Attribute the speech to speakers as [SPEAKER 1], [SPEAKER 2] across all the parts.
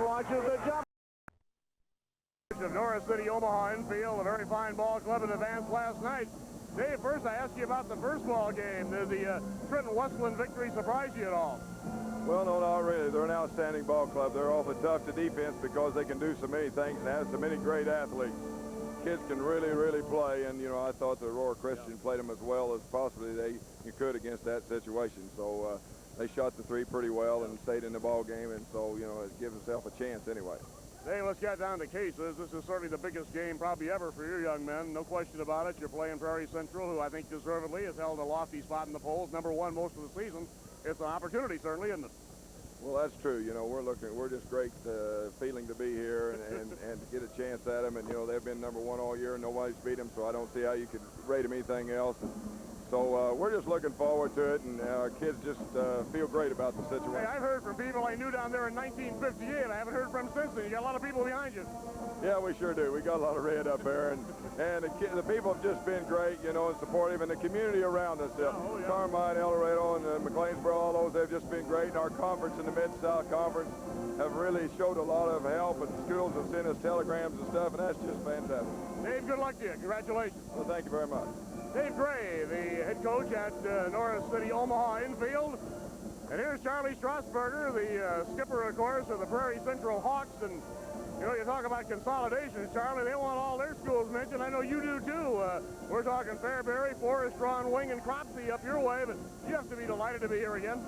[SPEAKER 1] launches the jump. Of Norris City, Omaha-Enfield, a very fine ball club in advance last night. Dave, first I asked you about the first ball game. Did the Trenton-Westland victory surprise you at all?
[SPEAKER 2] Well, no, not really. They're an outstanding ball club. They're awfully tough to defense because they can do so many things and have so many great athletes. Kids can really, really play, and, you know, I thought the Aurora Christian played them as well as possibly you could against that situation. So they shot the three pretty well and stayed in the ball game, and so, you know, it gives itself a chance anyway.
[SPEAKER 1] Dave, let's get down to cases. This is certainly the biggest game probably ever for your young men. No question about it. You're playing Prairie Central, who I think deservedly has held a lofty spot in the polls. #1 most of the season. It's an opportunity, certainly, isn't it?
[SPEAKER 2] Well, that's true. You know, we're just great feeling to be here and to get a chance at them. And, you know, they've been #1 all year and nobody's beat them, so I don't see how you could rate them anything else. And so we're just looking forward to it, and our kids just feel great about the situation.
[SPEAKER 1] Hey, I've heard from people I knew down there in 1958. I haven't heard from them since then. You got a lot of people behind you.
[SPEAKER 2] Yeah, we sure do. We got a lot of red up there, and the people have just been great, you know, and supportive, and the community around us.
[SPEAKER 1] Yeah.
[SPEAKER 2] Carmine, El Dorado, and McLeansboro, all those, they've just been great. And our conference in the Mid-South Conference have really showed a lot of help, and schools have sent us telegrams and stuff, and that's just fantastic.
[SPEAKER 1] Dave, good luck to you. Congratulations.
[SPEAKER 2] Well, thank you very much.
[SPEAKER 1] Dave Gray, the head coach at Norris City, Omaha-Enfield. And here's Charlie Strasburger, the skipper, of course, of the Prairie Central Hawks. And, you know, you talk about consolidations, Charlie. They want all their schools mentioned. I know you do, too. We're talking Fairbury, Forest, Ron Wing, and Cropsey up your way. But you have to be delighted to be here again.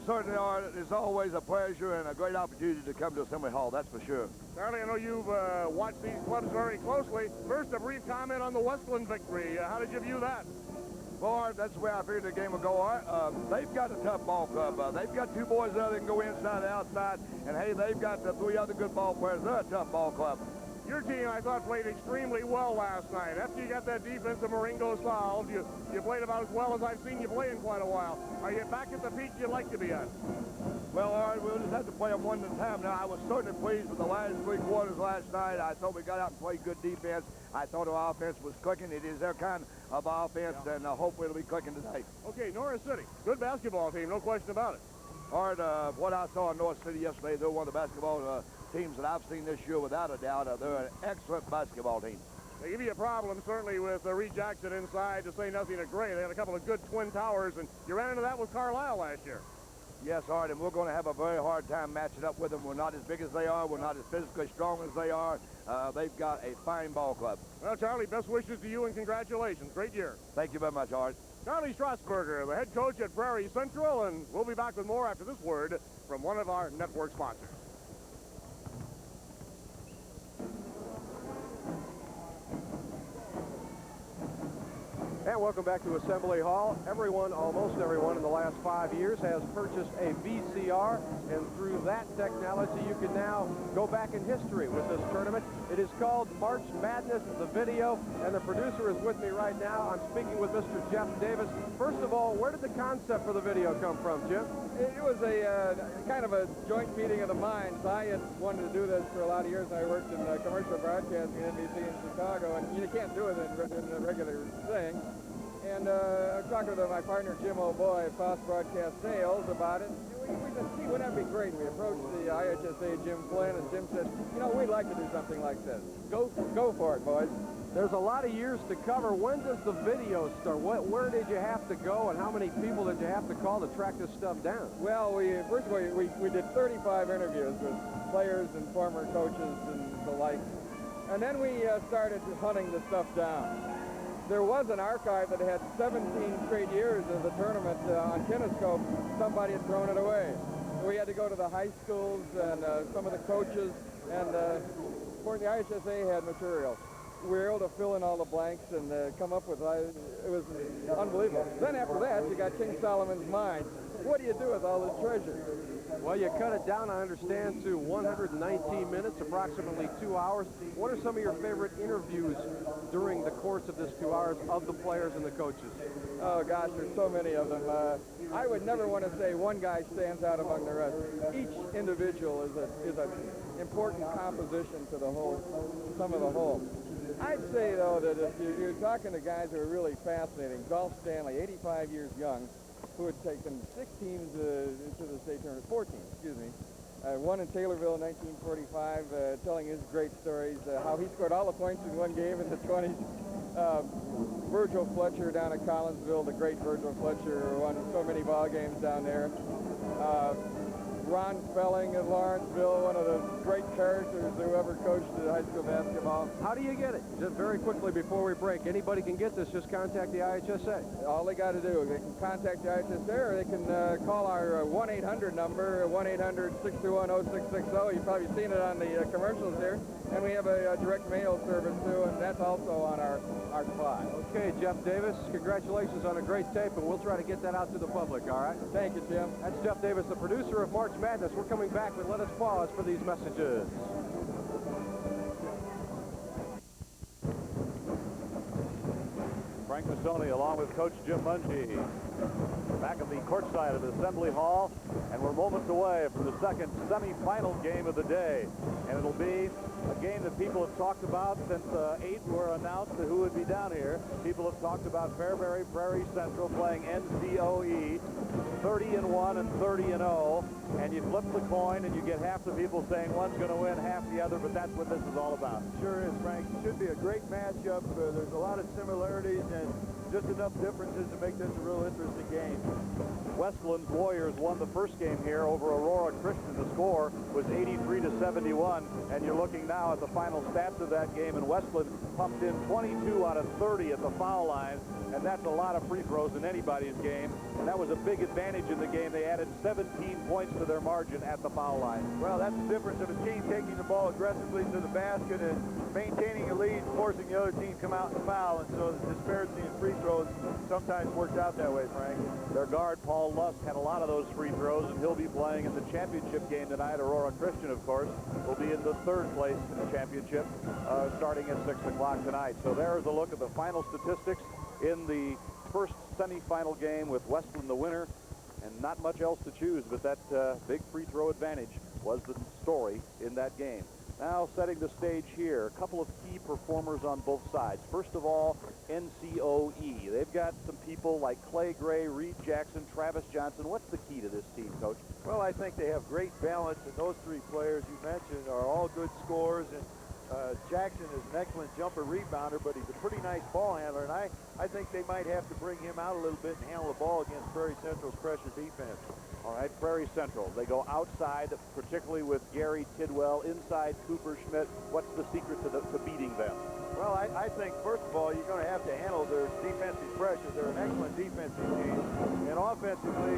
[SPEAKER 3] Certainly are. It's always a pleasure and a great opportunity to come to Assembly Hall, that's for sure.
[SPEAKER 1] Charlie, I know you've watched these clubs very closely. First, a brief comment on the Westland victory. How did you view that?
[SPEAKER 3] Boy, that's the way I figured the game would go. They've got a tough ball club. They've got two boys there that can go inside and outside, and, hey, they've got three other good ball players. They're a tough ball club.
[SPEAKER 1] Your team, I thought, played extremely well last night. After you got that defense of Maringo solved, you played about as well as I've seen you play in quite a while. Are you back at the peak you'd like to be at?
[SPEAKER 3] Well, all right, we'll just have to play them one at a time. Now, I was certainly pleased with the last 3 quarters last night. I thought we got out and played good defense. I thought our offense was clicking. It is their kind of offense, and hopefully it'll be clicking today.
[SPEAKER 1] Okay, Norris City, good basketball team, no question about it.
[SPEAKER 3] All right, what I saw in North City yesterday, they're one of the basketball teams that I've seen this year without a doubt. They're an excellent basketball team.
[SPEAKER 1] They give you a problem, certainly, with Reed Jackson inside, to say nothing of Gray. They had a couple of good twin towers, and you ran into that with Carlisle last year.
[SPEAKER 3] Yes, all right, and we're going to have a very hard time matching up with them. We're not as big as they are. We're not as physically strong as they are. They've got a fine ball club.
[SPEAKER 1] Well, Charlie, best wishes to you and congratulations. Great year.
[SPEAKER 3] Thank you very much, Art.
[SPEAKER 1] Charlie Strasburger, the head coach at Prairie Central, and we'll be back with more after this word from one of our network sponsors.
[SPEAKER 4] And welcome back to Assembly Hall. Everyone, almost everyone in the last 5 years has purchased a VCR, and through that technology you can now go back in history with this tournament. It is called March Madness, the video, and the producer is with me right now. I'm speaking with Mr. Jeff Davis. First of all, where did the concept for the video come from, Jim?
[SPEAKER 5] It was a kind of a joint meeting of the minds. I had wanted to do this for a lot of years. I worked in commercial broadcasting at NBC in Chicago, and you can't do it in a regular thing. And I was talking to my partner, Jim O'Boy, at Fox Broadcast Sales, about it. We said, gee, wouldn't that be great? And we approached the IHSA, Jim Flynn, and Jim said, you know, we'd like to do something like this. Go for it, boys.
[SPEAKER 4] There's a lot of years to cover. When does the video start? Where did you have to go, and how many people did you have to call to track this stuff down?
[SPEAKER 5] Well, first of all, we did 35 interviews with players and former coaches and the like. And then we started hunting the stuff down. There was an archive that had 17 straight years of the tournament on Kinescope. Somebody had thrown it away. So we had to go to the high schools and some of the coaches, and the IHSA had material. We were able to fill in all the blanks and come up with, it was unbelievable. Then after that, you got King Solomon's Mine. What do you do with all this treasure?
[SPEAKER 4] Well, you cut it down, I understand, to 119 minutes, approximately 2 hours. What are some of your favorite interviews during the course of this 2 hours of the players and the coaches?
[SPEAKER 5] Oh, gosh, there's so many of them. I would never want to say one guy stands out among the rest. Each individual is an important composition to the whole, sum of the whole. I'd say, though, that if you're talking to guys who are really fascinating, Golf Stanley, 85 years young, who had taken 6 teams to the state tournament, 4 teams, excuse me. One in Taylorville in 1945, telling his great stories, how he scored all the points in one game in the 20s. Virgil Fletcher down at Collinsville, the great Virgil Fletcher, won so many ball games down there. Ron Spelling at Lawrenceville, one of the great characters who ever coached at high school basketball.
[SPEAKER 4] How do you get it? Just very quickly before we break, anybody can get this. Just contact the IHSA.
[SPEAKER 5] All they got to do, they can contact the IHSA, or they can call our 1-800 number, 1-800-621-0660. You've probably seen it on the commercials here. And we have a direct mail service, too, and that's also on our supply.
[SPEAKER 4] Okay, Jeff Davis, congratulations on a great tape, and we'll try to get that out to the public, all right?
[SPEAKER 5] Thank you, Jim.
[SPEAKER 4] That's Jeff Davis, the producer of March Madness. We're coming back, but let us pause for these messages.
[SPEAKER 6] Frank Massoni along with Coach Jim Mungie back at the courtside of Assembly Hall, and we're moments away from the second semifinal game of the day. And it'll be a game that people have talked about since 8 were announced who would be down here. People have talked about Fairbury, Prairie Central playing NCOE, 30-1 and 30-0, and you flip the coin and you get half the people saying one's going to win, half the other, but that's what this is all about.
[SPEAKER 2] Sure is, Frank. It should be a great matchup. There's a lot of similarities and just enough differences to make this a real interesting game.
[SPEAKER 6] Westland's Warriors won the first game here over Aurora Christian. The score was 83-71, and you're looking now at the final stats of that game, and Westland pumped in 22 out of 30 at the foul line, and that's a lot of free throws in anybody's game, and that was a big advantage in the game. They added 17 points to their margin at the foul line.
[SPEAKER 2] Well, that's the difference of a team taking the ball aggressively to the basket and maintaining a lead, forcing the other team to come out and foul, and so the disparity in free throws sometimes worked out that way, Frank.
[SPEAKER 6] Their guard, Paul Lusk, had a lot of those free throws, and he'll be playing in the championship game tonight. Aurora Christian, of course, will be in the third place in the championship starting at 6 o'clock tonight. So there's a look at the final statistics in the first semifinal game with Westland the winner, and not much else to choose, but that big free throw advantage was the story in that game. Now setting the stage here, a couple of key performers on both sides. First of all, NCOE. They've got some people like Clay Gray, Reed Jackson, Travis Johnson. What's the key to this team, Coach?
[SPEAKER 2] Well, I think they have great balance, and those three players you mentioned are all good scorers, and Jackson is an excellent jumper rebounder, but he's a pretty nice ball handler, and I think they might have to bring him out a little bit and handle the ball against Prairie Central's pressure defense.
[SPEAKER 6] All right, Prairie Central. They go outside, particularly with Gary Tidwell, inside Cooper Schmidt. What's the secret to beating them?
[SPEAKER 2] Well, I think, first of all, you're going to have to handle their defensive pressure. They're an excellent defensive team. And offensively,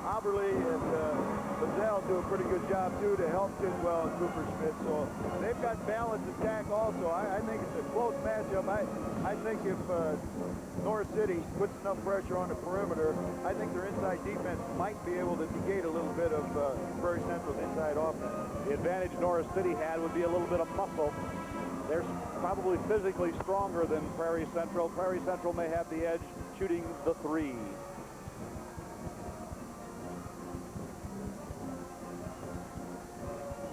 [SPEAKER 2] Auberly and Bazell do a pretty good job, too, to help Tidwell and Cooper Schmidt. So they've got balanced attack also. I think it's a close matchup. I think if Norris City puts enough pressure on the perimeter, I think their inside defense might be able to negate a little bit of Prairie Central's inside offense.
[SPEAKER 6] The advantage Norris City had would be a little bit of muscle. They're probably physically stronger than Prairie Central. Prairie Central may have the edge shooting the three.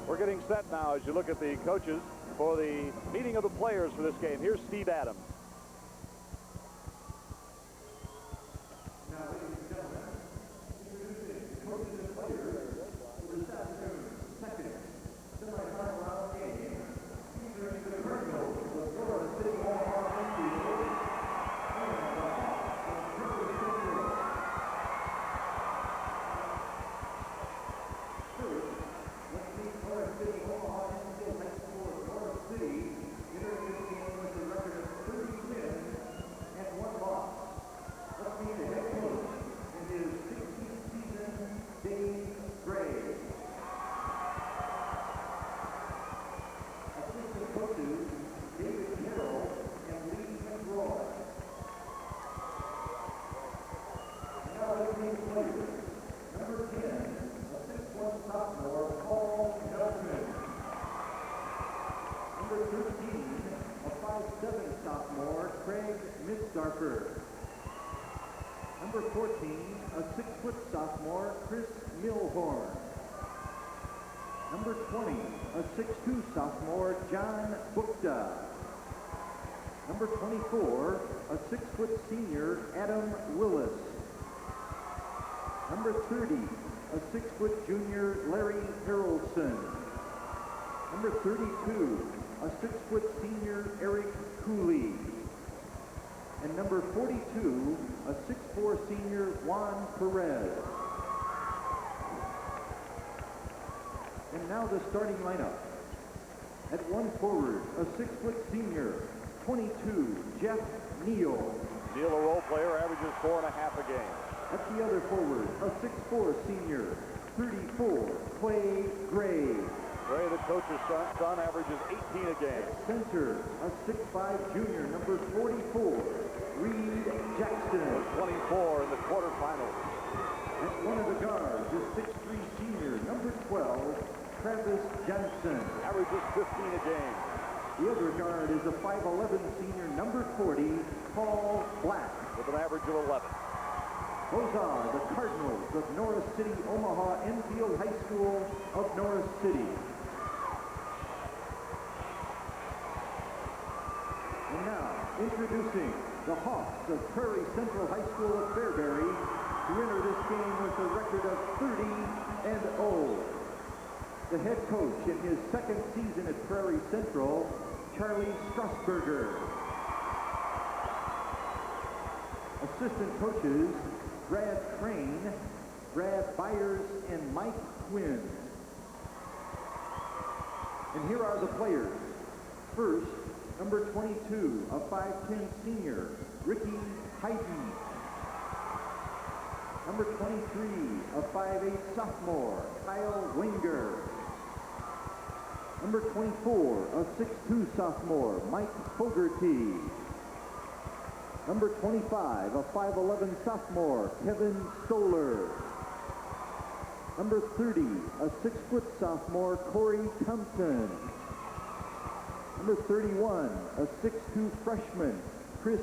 [SPEAKER 6] We're getting set now as you look at the coaches for the meeting of the players for this game. Here's Steve Adams.
[SPEAKER 7] Number 14, a 6-foot sophomore, Chris Milhorn. Number 20, a 6'2 sophomore, John Bukta. Number 24, a 6-foot senior, Adam Willis. Number 30, a 6-foot junior, Larry Harrelson. Number 32, a 6-foot senior, Eric Cooley. And number 42, a 6'4" senior, Juan Perez. And now the starting lineup. At one forward, a 6-foot senior, 22, Jeff Neal.
[SPEAKER 6] Neal, a role player, averages 4.5 a game.
[SPEAKER 7] At the other forward, a 6'4" senior, 34, Clay Gray.
[SPEAKER 6] Gray, the coach's son, averages 18 a game.
[SPEAKER 7] At center, a 6'5" junior, number 44, Reed Jackson.
[SPEAKER 6] 24 in the quarterfinals.
[SPEAKER 7] At one of the guards, a 6'3" senior, number 12, Travis Johnson.
[SPEAKER 6] Averages 15 a game.
[SPEAKER 7] The other guard is a 5'11" senior, number 40, Paul Black.
[SPEAKER 6] With an average of 11.
[SPEAKER 7] Those are the Cardinals of Norris City, Omaha-Enfield High School of Norris City. And now, introducing the Hawks of Prairie Central High School of Fairbury, to enter this game with a record of 30-0. The head coach in his second season at Prairie Central, Charlie Strasburger. Assistant coaches, Brad Crane, Brad Byers, and Mike Quinn. And here are the players. First, number 22, a 5'10" senior, Ricky Heidi. Number 23, a 5'8" sophomore, Kyle Winger. Number 24, a 6'2" sophomore, Mike Fogarty. Number 25, a 5'11" sophomore, Kevin Stoller. Number 30, a 6-foot sophomore, Corey Thompson. Number 31, a 6'2" freshman, Chris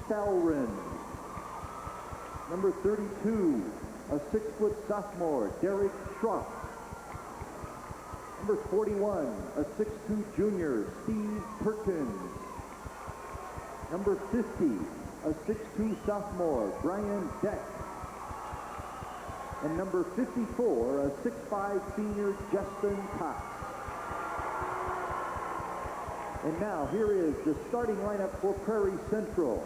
[SPEAKER 7] Salrin. Number 32, a 6-foot sophomore, Derek Schrock. Number 41, a 6'2" junior, Steve Perkins. Number 50, a 6'2" sophomore, Brian Deck. And number 54, a 6'5" senior, Justin Cox. And now here is the starting lineup for Prairie Central.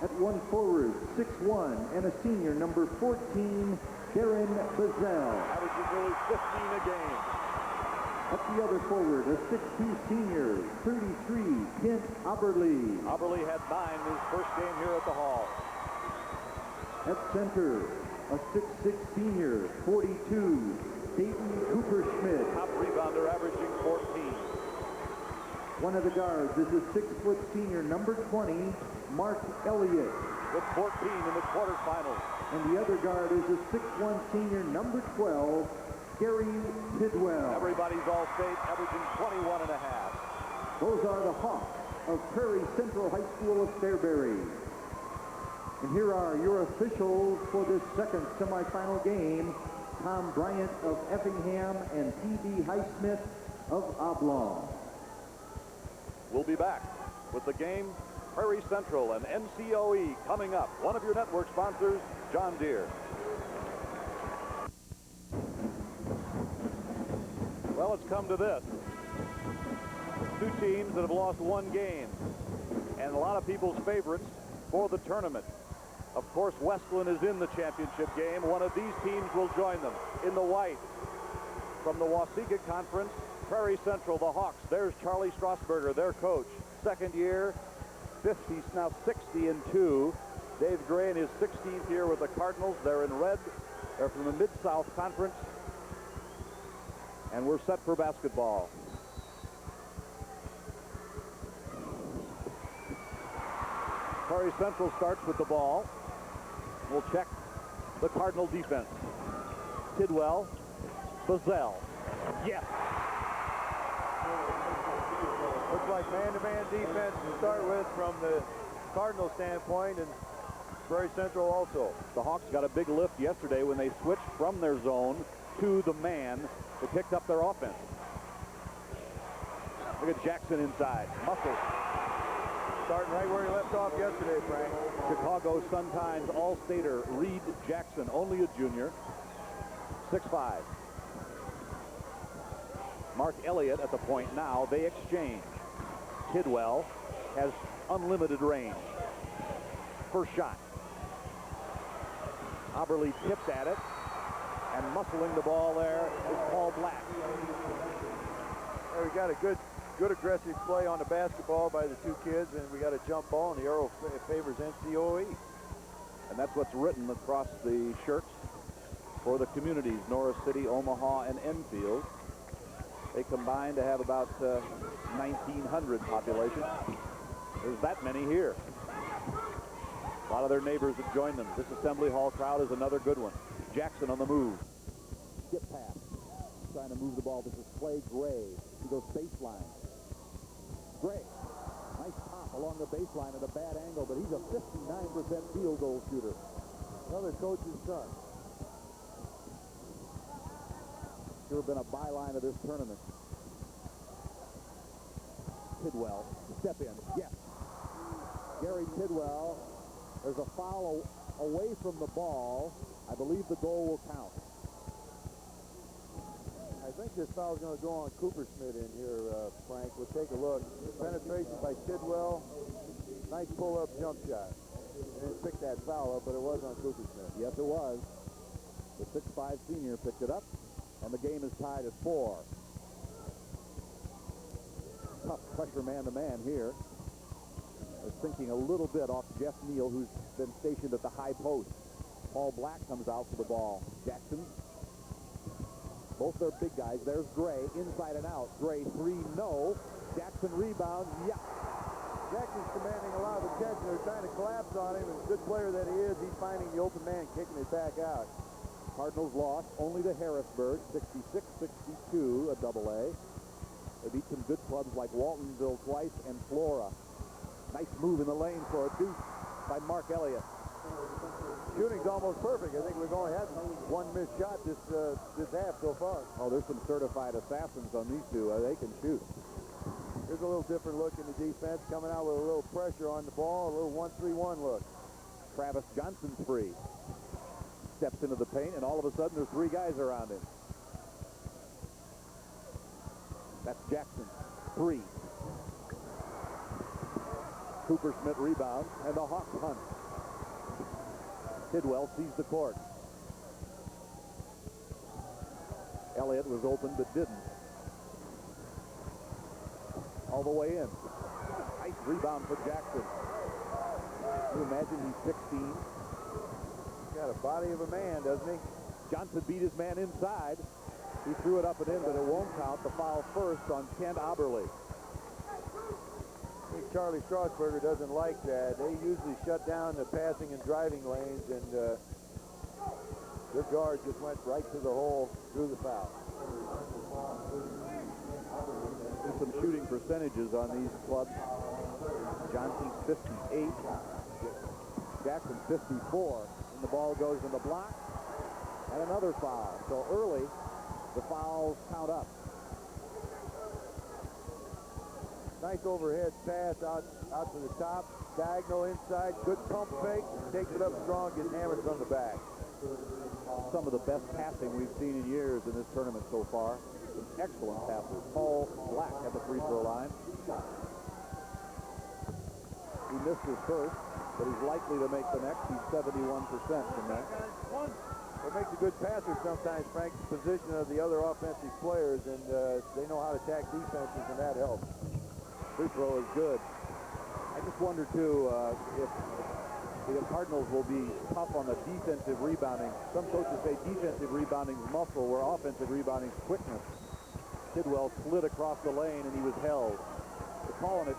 [SPEAKER 7] At one forward, 6'1", and a senior, number 14, Darren Bazell.
[SPEAKER 6] Averages nearly 15 a game.
[SPEAKER 7] At the other forward, a 6'2" senior, 33, Kent Aberly.
[SPEAKER 6] Aberly had 9 in his first game here at the Hall.
[SPEAKER 7] At center, a 6'6" senior, 42, Dayton Cooperschmidt.
[SPEAKER 6] Top rebounder, averaging 14.
[SPEAKER 7] One of the guards is a 6-foot senior, number 20, Mark Elliott.
[SPEAKER 6] With 14 in the quarterfinals.
[SPEAKER 7] And the other guard is a 6'1" senior, number 12, Gary Tidwell.
[SPEAKER 6] Everybody's All-State, averaging 21.5.
[SPEAKER 7] Those are the Hawks of Prairie Central High School of Fairbury. And here are your officials for this second semifinal game. Tom Bryant of Effingham and P.B. Highsmith of Oblong.
[SPEAKER 6] We'll be back with the game, Prairie Central and NCOE coming up. One of your network sponsors, John Deere. Well, it's come to this. Two teams that have lost one game, and a lot of people's favorites for the tournament. Of course, Westland is in the championship game. One of these teams will join them in the white. From the Waseca Conference, Prairie Central, the Hawks. There's Charlie Strasburger, their coach. Second year, 50, now 60-2. Dave Gray in his 16th year with the Cardinals. They're in red. They're from the Mid-South Conference. And we're set for basketball. Prairie Central starts with the ball. We'll check the Cardinal defense. Tidwell, Bazell. Yes.
[SPEAKER 8] Looks like man-to-man defense to start with from the Cardinal standpoint, and Prairie Central also.
[SPEAKER 6] The Hawks got a big lift yesterday when they switched from their zone to the man. They picked up their offense. Look at Jackson inside. Muscle.
[SPEAKER 8] Starting right where he left off yesterday, Frank.
[SPEAKER 6] Chicago Sun-Times All-Stater Reed Jackson, only a junior, 6'5". Mark Elliott at the point now. They exchange. Tidwell has unlimited range. First shot. Oberle tipped at it, and muscling the ball there is Paul Black.
[SPEAKER 8] Well, we got a good aggressive play on the basketball by the two kids, and we got a jump ball, and the arrow favors NCOE.
[SPEAKER 6] And that's what's written across the shirts for the communities, Norris City, Omaha, and Enfield. They combine to have about 1,900 population. There's that many here. A lot of their neighbors have joined them. This Assembly Hall crowd is another good one. Jackson on the move. Skip pass. Trying to move the ball. This is Clay Gray. He goes baseline. Gray. Nice pop along the baseline at a bad angle, but he's a 59% field goal shooter.
[SPEAKER 8] Another coach's son.
[SPEAKER 6] Sure been a byline of this tournament. Tidwell. Step in. Yes. Gary Tidwell. There's a foul away from the ball. I believe the goal will count.
[SPEAKER 8] I think this foul's going to go on Coopersmith in here, Frank. We'll take a look. Penetration by Tidwell. Nice pull-up jump shot. They didn't pick that foul up, but it was on Coopersmith.
[SPEAKER 6] Yes, it was. The 6'5 senior picked it up, and the game is tied at 4. Tough pressure man-to-man here. They're thinking a little bit off Jeff Neal, who's been stationed at the high post. Paul Black comes out for the ball. Jackson. Both their big guys. There's Gray, inside and out. Gray, 3, no. Jackson rebounds. Yeah.
[SPEAKER 8] Jackson's commanding a lot of attention. They're trying to collapse on him, and good player that he is, he's finding the open man, kicking it back out.
[SPEAKER 6] Cardinals lost only to Harrisburg, 66-62, a double-A. They beat some good clubs like Waltonville twice and Flora. Nice move in the lane for a deuce by Mark Elliott.
[SPEAKER 8] Shooting's almost perfect. I think we've only had one missed shot this half so far.
[SPEAKER 6] Oh, there's some certified assassins on these two. They can shoot.
[SPEAKER 8] Here's a little different look in the defense, coming out with a little pressure on the ball, a little 1-3-1 look.
[SPEAKER 6] Travis Johnson's free. Steps into the paint, and all of a sudden there's 3 guys around him. That's Jackson. 3. Coopersmith rebounds, and the Hawks hunt. Tidwell sees the court. Elliott was open but didn't. All the way in. Nice rebound for Jackson. Can you imagine he's 16?
[SPEAKER 8] He's got a body of a man, doesn't he?
[SPEAKER 6] Johnson beat his man inside. He threw it up and in, but it won't count. The foul first on Kent Oberle.
[SPEAKER 8] I think Charlie Strasburger doesn't like that. They usually shut down the passing and driving lanes, and their guard just went right to the hole through the foul.
[SPEAKER 6] There's some shooting percentages on these clubs. Johnson's 58. Jackson 54. And the ball goes in the block. And another foul. So early, the fouls count up.
[SPEAKER 8] Nice overhead pass out to the top. Diagonal inside. Good pump fake. Takes it up strong. Gets hammered from the back.
[SPEAKER 6] Some of the best passing we've seen in years in this tournament so far. Some excellent passes. Paul Black at the free throw line. He missed his first, but he's likely to make the next. He's 71% from that.
[SPEAKER 8] What makes a good passer sometimes, Frank, the position of the other offensive players, and they know how to attack defenses, and that helps.
[SPEAKER 6] Free throw is good. I just wonder, too, if the Cardinals will be tough on the defensive rebounding. Some coaches say defensive rebounding is muscle, where offensive rebounding is quickness. Tidwell slid across the lane, and he was held. They're calling it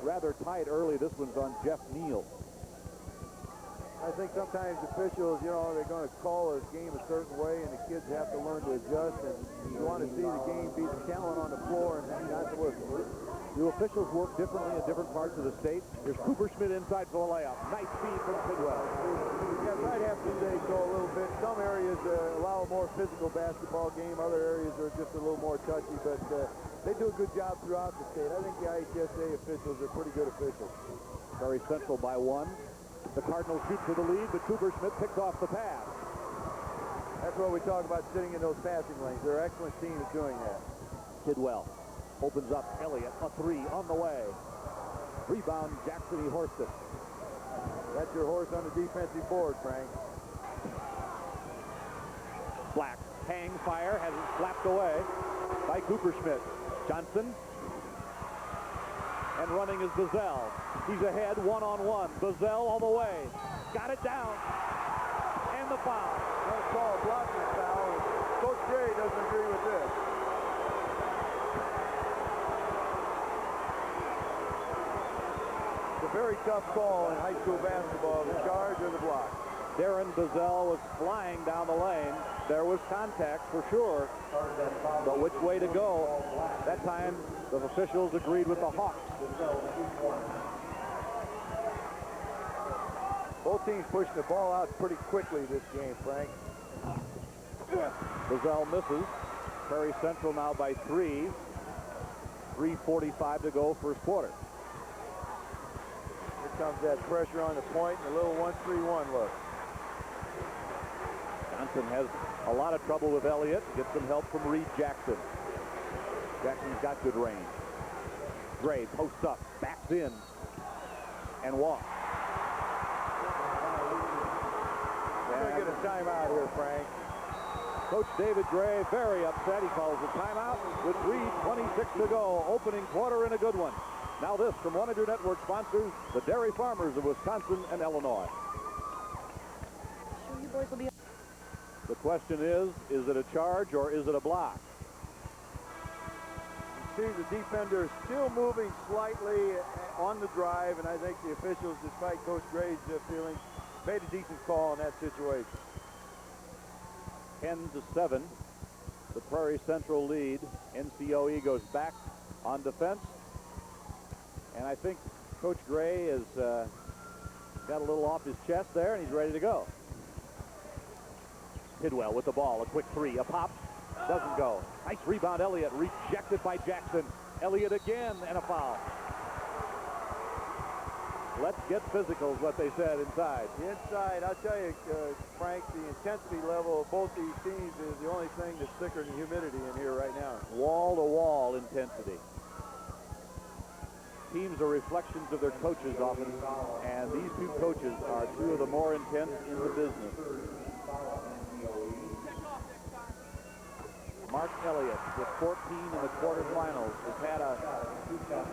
[SPEAKER 6] rather tight early. This one's on Jeff Neal.
[SPEAKER 8] I think sometimes officials, you know, they're going to call a game a certain way, and the kids have to learn to adjust, and you want to see the game be the talent on the floor and not the whistle.
[SPEAKER 6] Do officials work differently in different parts of the state? Here's Coopersmith inside for the layup. Nice feed from Tidwell.
[SPEAKER 8] Yes, I'd have to say so a little bit. Some areas allow a more physical basketball game. Other areas are just a little more touchy, but they do a good job throughout the state. I think the IHSA officials are pretty good officials.
[SPEAKER 6] Prairie Central by 1. The Cardinals shoot for the lead, but Coopersmith picks off the pass.
[SPEAKER 8] That's what we talk about, sitting in those passing lanes. They're excellent team at doing that.
[SPEAKER 6] Tidwell opens up. Elliott, a three on the way. Rebound, Jackson, he horsed it.
[SPEAKER 8] That's your horse on the defensive board, Frank.
[SPEAKER 6] Black, hang fire, has it slapped away by Cooperschmidt. Johnson. And running is Bazell. He's ahead, one-on-one. Bazell all the way. Got it down. And the foul.
[SPEAKER 8] That's called a blocking foul. Coach Gray doesn't agree with this. It's a very tough call in high school basketball, the charge or the block.
[SPEAKER 6] Darren Bazell was flying down the lane. There was contact for sure, but which way to go? That time, the officials agreed with the Hawks.
[SPEAKER 8] Both teams pushing the ball out pretty quickly this game, Frank.
[SPEAKER 6] Bazell misses. Prairie Central now by 3. 3:45 to go first quarter.
[SPEAKER 8] Here comes that pressure on the point and a little 1-3-1 look.
[SPEAKER 6] Johnson has a lot of trouble with Elliott. Gets some help from Reed Jackson. Jackson's got good range. Gray posts up, backs in, and walks.
[SPEAKER 8] We're going to get a timeout here, Frank.
[SPEAKER 6] Coach David Gray very upset. He calls a timeout with 3:26 to go. Opening quarter in a good one. Now this from one of your network sponsors, the Dairy Farmers of Wisconsin and Illinois.
[SPEAKER 9] Sure you boys will be...
[SPEAKER 6] The question is it a charge or is it a block?
[SPEAKER 8] You see the defender is still moving slightly on the drive, and I think the officials, despite Coach Gray's feelings, made a decent call in that situation.
[SPEAKER 6] 10-7, the Prairie Central lead. NCOE goes back on defense, and I think Coach Gray has got a little off his chest there, and he's ready to go. Tidwell with the ball, a quick three, a pop, doesn't go. Nice rebound, Elliott, rejected by Jackson. Elliott again, and a foul. Let's get physical is what they said inside.
[SPEAKER 8] The inside, I'll tell you, Frank, the intensity level of both these teams is the only thing that's thicker than humidity in here right now.
[SPEAKER 6] Wall-to-wall intensity. Teams are reflections of their coaches often, and these two coaches are two of the more intense in the business. Mark Elliott, with 14 in the quarterfinals, has had a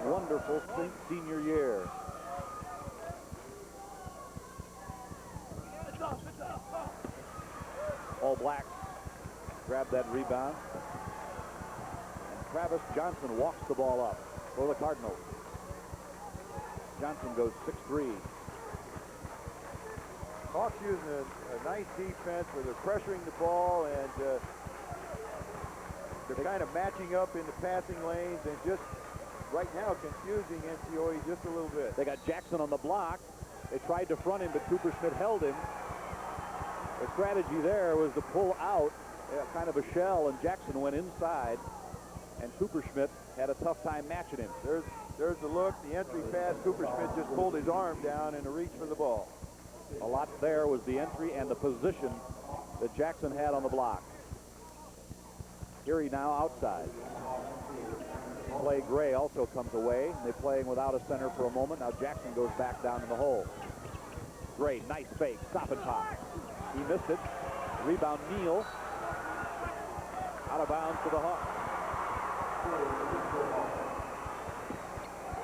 [SPEAKER 6] wonderful senior year. All Blacks grab that rebound. And Travis Johnson walks the ball up for the Cardinals. Johnson goes 6-3.
[SPEAKER 8] Hawks using a nice defense where they're pressuring the ball, and they're kind of matching up in the passing lanes and just right now confusing NCOE just a little bit.
[SPEAKER 6] They got Jackson on the block. They tried to front him, but Cooperschmidt held him. The strategy there was to pull out kind of a shell, and Jackson went inside, and Cooperschmidt had a tough time matching him.
[SPEAKER 8] There's the look, the entry pass. Cooperschmidt just pulled his arm down in a reach for the ball.
[SPEAKER 6] A lot there was the entry and the position that Jackson had on the block. Erie now outside. Clay Gray also comes away. They're playing without a center for a moment. Now Jackson goes back down in the hole. Gray, nice fake, stop and pop. He missed it. Rebound Neal. Out of bounds to the Hawks.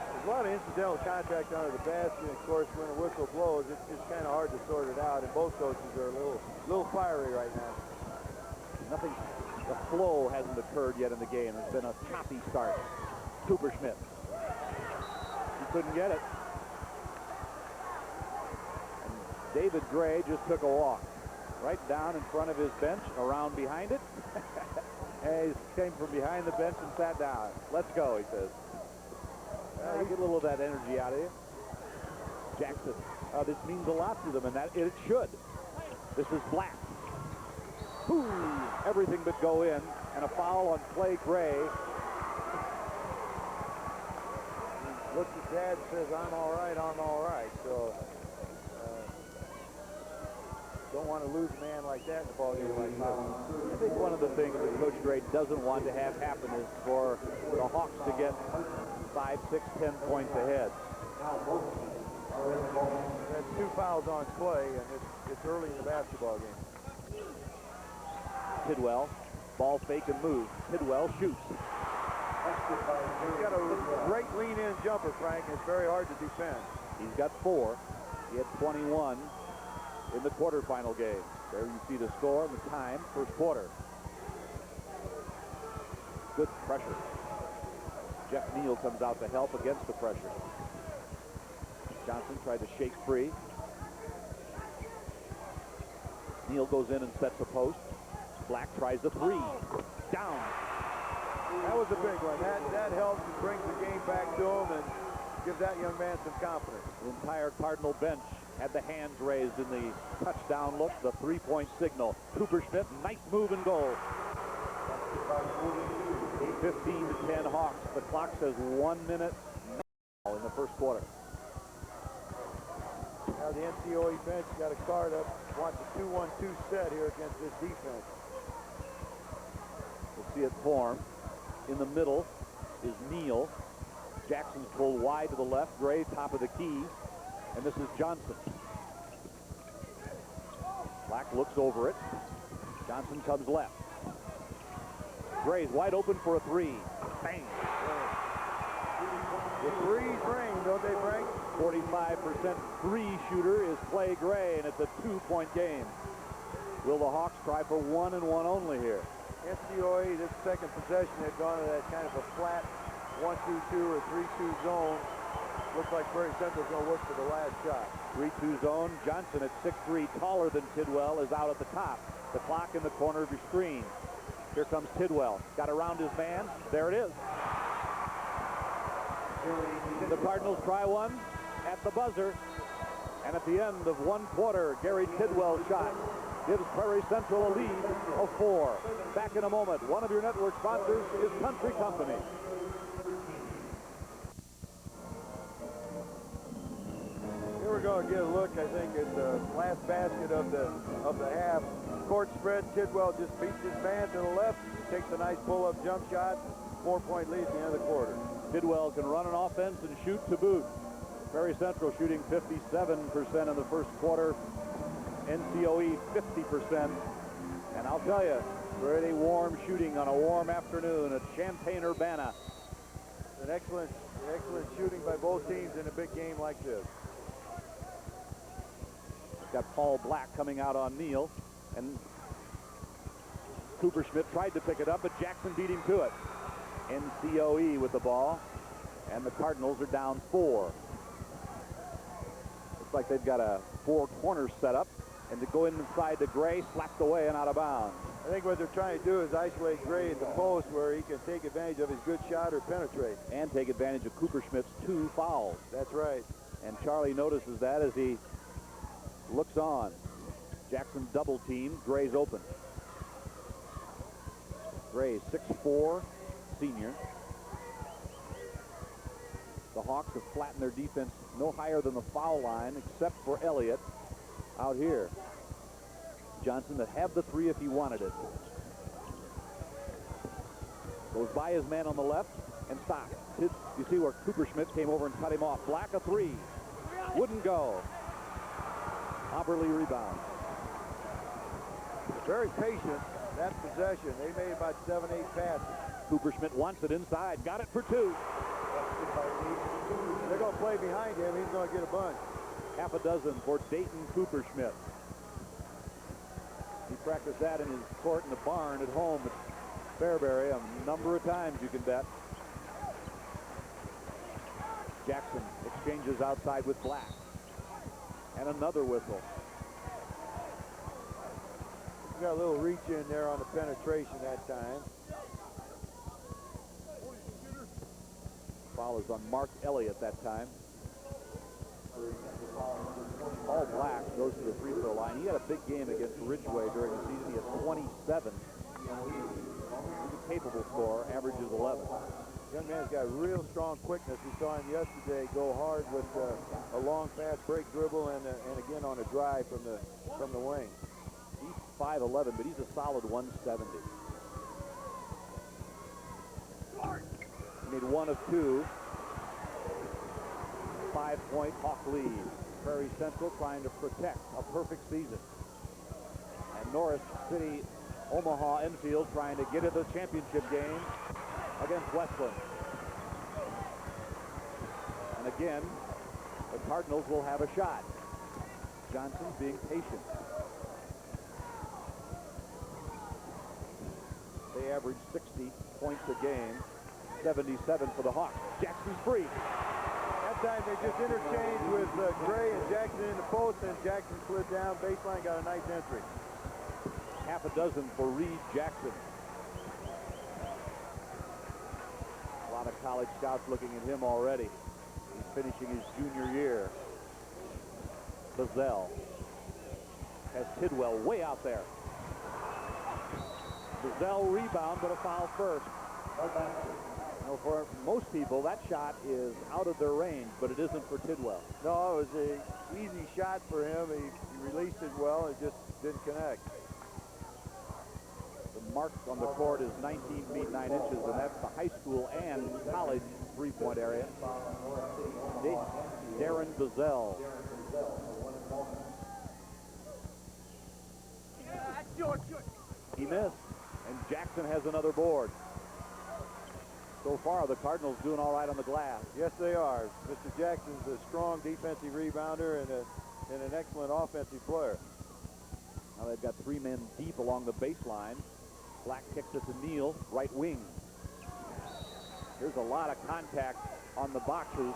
[SPEAKER 8] There's a lot of incidental contact under the basket, and of course when the whistle blows, it's kind of hard to sort it out, and both coaches are a little fiery right now.
[SPEAKER 6] Nothing, the flow hasn't occurred yet in the game. It's been a choppy start. Cooperschmidt. He couldn't get it. And David Gray just took a walk right down in front of his bench, around behind it. And he came from behind the bench and sat down. Let's go, he says. You get a little of that energy out of you. Jackson, this means a lot to them, and that it should. This is Black. Ooh, everything but go in, and a foul on Clay Gray.
[SPEAKER 8] He looks at Dad and says, I'm all right, I'm all right. So don't want to lose a man like that in a ball game like that.
[SPEAKER 6] I think one of the things that Coach Gray doesn't want to have happen is for the Hawks to get 5, 6, 10 points ahead.
[SPEAKER 8] That's 2 fouls on Clay, and it's early in the basketball game.
[SPEAKER 6] Tidwell, ball fake and move. Tidwell shoots.
[SPEAKER 8] He's got a great lean-in jumper, Frank. It's very hard to defend.
[SPEAKER 6] He's got 4. He had 21 in the quarterfinal game. There you see the score and the time, first quarter. Good pressure. Jeff Neal comes out to help against the pressure. Johnson tried to shake free. Neal goes in and sets a post. Black tries the 3. Down.
[SPEAKER 8] That was a big one. That helps and brings the game back to him and gives that young man some confidence.
[SPEAKER 6] The entire Cardinal bench had the hands raised in the touchdown look, the 3-point signal. Cooper Schmidt, nice move and goal. 15 to 10 Hawks. The clock says 1 minute now in the first quarter.
[SPEAKER 8] Now the NCOE bench got a card up, wants a 2-1-2 set here against this defense.
[SPEAKER 6] We'll see it form. In the middle is Neal. Jackson's pulled wide to the left. Gray, top of the key. And this is Johnson. Black looks over it. Johnson comes left. Gray's wide open for a 3. Bang.
[SPEAKER 8] The threes ring, don't they, Frank?
[SPEAKER 6] 45% 3 shooter is Clay Gray, and it's a 2-point game. Will the Hawks try for 1 and 1 only here?
[SPEAKER 8] NCOE, this second possession, they've gone to that kind of a flat 1-2-2 or 3-2 zone. Looks like Prairie Central's going to look for the last shot.
[SPEAKER 6] 3-2 zone. Johnson at 6'3", taller than Tidwell, is out at the top. The clock in the corner of your screen. Here comes Tidwell. Got around his man. There it is. The Cardinals try one at the buzzer. And at the end of 1 quarter, Gary Tidwell's shot gives Prairie Central a lead of 4. Back in a moment. One of your network sponsors is Country Company.
[SPEAKER 8] Here we're going to get a look, I think, at the last basket of the half. Court spread. Tidwell just beats his man to the left, takes a nice pull-up jump shot. 4-point lead at the end of the quarter.
[SPEAKER 6] Tidwell can run an offense and shoot to boot. Prairie Central shooting 57% in the first quarter. NCOE 50%. And I'll tell you, pretty warm shooting on a warm afternoon at Champaign-Urbana.
[SPEAKER 8] An excellent shooting by both teams in a big game like this.
[SPEAKER 6] Got Paul Black coming out on Neal, and Cooper Schmidt tried to pick it up, but Jackson beat him to it. NCOE with the ball, and the Cardinals are down 4. Looks like they've got a 4 corners set up, and to go inside to Gray, slapped away and out of bounds.
[SPEAKER 8] I think what they're trying to do is isolate Gray at the post where he can take advantage of his good shot or penetrate.
[SPEAKER 6] And take advantage of Cooper Schmidt's 2 fouls.
[SPEAKER 8] That's right.
[SPEAKER 6] And Charlie notices that as he looks on. Jackson double team. Gray's open. Gray, 6'4", senior. The Hawks have flattened their defense no higher than the foul line, except for Elliott out here. Johnson that had the 3 if he wanted it. Goes by his man on the left and stops. You see where Cooper Schmidt came over and cut him off. Black, a 3. Wouldn't go. Auberly rebounds.
[SPEAKER 8] Very patient, that possession. They made about 7-8 passes.
[SPEAKER 6] Cooper Schmidt wants it inside. Got it for 2.
[SPEAKER 8] They're going to play behind him. He's going to get a bunch.
[SPEAKER 6] Half a dozen for Dayton Cooper Schmidt. He practiced that in his court in the barn at home at Fairbury a number of times, you can bet. Jackson exchanges outside with Black. And another whistle.
[SPEAKER 8] We got a little reach in there on the penetration that time.
[SPEAKER 6] Foul is on Mark Elliott that time. Paul Black goes to the free throw line. He had a big game against Ridgeway during the season. He had 27. He's a capable scorer, averages 11.
[SPEAKER 8] Young man's got real strong quickness. We saw him yesterday go hard with a long fast break dribble and again on a drive from the wing.
[SPEAKER 6] 5'11", but he's a solid 170. He made one of two. 5-point Hawk lead. Prairie Central trying to protect a perfect season. And Norris City, Omaha-Enfield trying to get into the championship game against Westland. And again, the Cardinals will have a shot. Johnson being patient. They average 60 points a game, 77 for the Hawks. Jackson's free.
[SPEAKER 8] That time they just interchanged with Gray and Jackson in the post, and Jackson slid down baseline, got a nice entry.
[SPEAKER 6] Half a dozen for Reed Jackson. A lot of college scouts looking at him already. He's finishing his junior year. Bazell has Tidwell way out there. Bazell rebound, but a foul first. You know, for most people, that shot is out of their range, but it isn't for Tidwell.
[SPEAKER 8] No, it was an easy shot for him. He released it well. It just didn't connect.
[SPEAKER 6] The mark on the court is 19 feet 9 inches, and that's the high school and college three-point area. Darren Bazell. He missed, and Jackson has another board. So far, the Cardinals doing all right on the glass.
[SPEAKER 8] Yes, they are. Mr. Jackson's a strong defensive rebounder and an excellent offensive player.
[SPEAKER 6] Now they've got three men deep along the baseline. Black kicks it to Neal, right wing. There's a lot of contact on the boxes,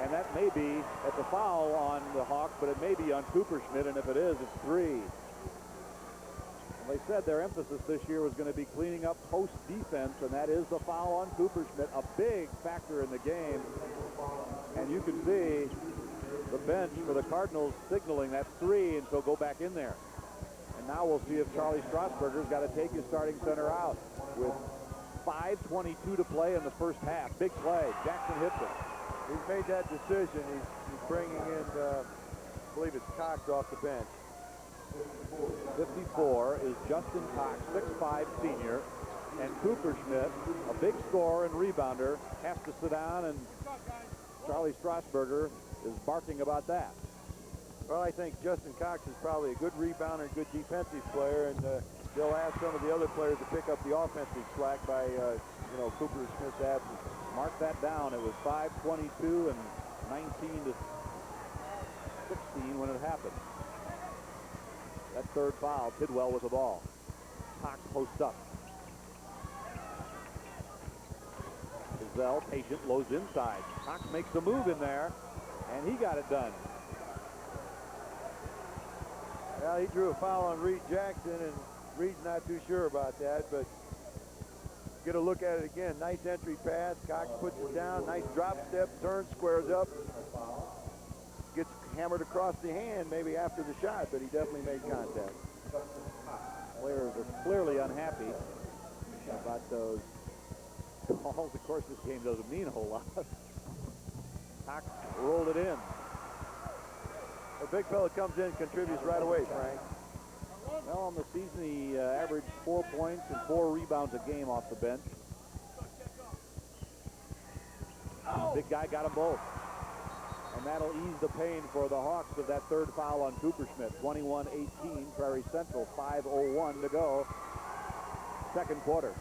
[SPEAKER 6] and that may be at the foul on the Hawks, but it may be on Cooperschmidt, and if it is, it's three. They said their emphasis this year was going to be cleaning up post defense, and that is the foul on Cooperschmidt, a big factor in the game. And you can see the bench for the Cardinals signaling that three, and so go back in there. And now we'll see if Charlie Strasburger's got to take his starting center out with 5:22 to play in the first half. Big play. Jackson hits it.
[SPEAKER 8] He's made that decision. He's bringing in, I believe it's Cox off the bench.
[SPEAKER 6] 54 is Justin Cox, 6'5" senior, and Cooperschmidt, a big scorer and rebounder, has to sit down, and Charlie Strasburger is barking about that.
[SPEAKER 8] Well, I think Justin Cox is probably a good rebounder, good defensive player, and they'll ask some of the other players to pick up the offensive slack by, Cooperschmidt's absence.
[SPEAKER 6] Mark that down. It was 5:22 and 19 to 16 when it happened. That third foul, Tidwell with the ball. Cox posts up. Bazell, patient, lows inside. Cox makes the move in there, and he got it done.
[SPEAKER 8] Well, he drew a foul on Reed Jackson, and Reed's not too sure about that, but get a look at it again. Nice entry pass. Cox puts it down. Nice drop step, turns, squares up. Gets hammered across the hand maybe after the shot, but he definitely made contact.
[SPEAKER 6] Players are clearly unhappy about those calls. Of course, this game doesn't mean a whole lot. Cox rolled it in.
[SPEAKER 8] The big fella comes in, contributes right away, Frank.
[SPEAKER 6] Well, on the season, he averaged 4 points and 4 rebounds a game off the bench. Big guy got them both. And that'll ease the pain for the Hawks with that third foul on Cooperschmidt. 21-18, Prairie Central, 5:01 to go. Second quarter.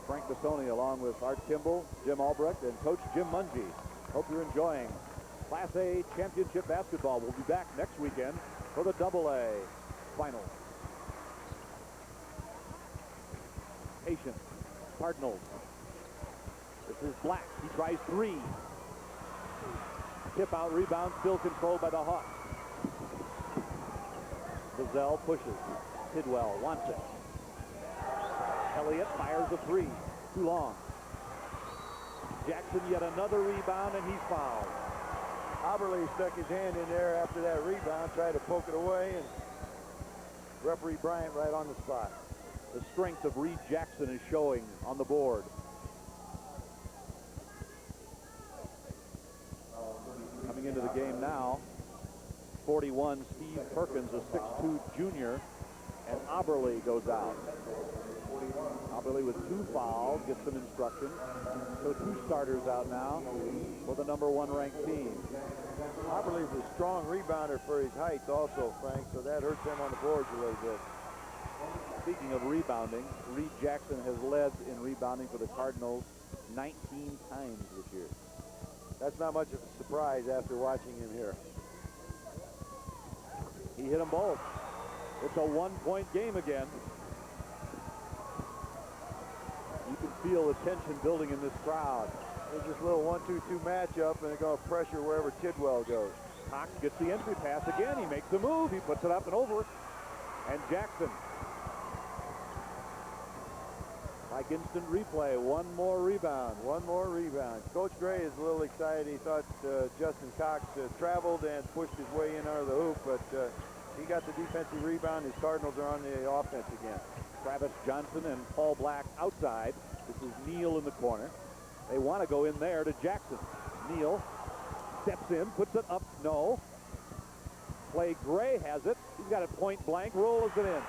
[SPEAKER 6] Frank Bassoni along with Art Kimball, Jim Albrecht, and Coach Jim Mungie. Hope you're enjoying Class A Championship basketball. We'll be back next weekend for the AA Finals. Patient, Cardinals. This is Black. He tries three. Tip out rebound, still controlled by the Hawks. Bazell pushes. Tidwell wants it. Elliott fires a three. Too long. Jackson yet another rebound, and he's fouled.
[SPEAKER 8] Oberle stuck his hand in there after that rebound, tried to poke it away, and referee Bryant right on the spot.
[SPEAKER 6] The strength of Reed Jackson is showing on the board. Coming into the game now, 41, Steve Perkins, a 6'2 junior, and Oberle goes out. Oberle with 2 fouls, gets some instructions. So 2 starters out now for the #1 ranked team.
[SPEAKER 8] Oberle's a strong rebounder for his height also, Frank, so that hurts him on the boards a little bit.
[SPEAKER 6] Speaking of rebounding, Reed Jackson has led in rebounding for the Cardinals 19 times this year.
[SPEAKER 8] That's not much of a surprise after watching him here.
[SPEAKER 6] He hit them both. It's a 1-point game again. You can feel the tension building in this crowd.
[SPEAKER 8] It's just a little 1-2-2 matchup, and they're going to pressure wherever Tidwell goes.
[SPEAKER 6] Cox gets the entry pass again. He makes a move. He puts it up and over. And Jackson, like instant replay, 1 more rebound.
[SPEAKER 8] 1 more rebound. Coach Gray is a little excited. He thought Justin Cox traveled and pushed his way in under the hoop, but he got the defensive rebound. His Cardinals are on the offense again.
[SPEAKER 6] Travis Johnson and Paul Black outside. This is Neal in the corner. They want to go in there to Jackson. Neal steps in, puts it up. No. Clay Gray has it. He's got it point blank. Rolls it in.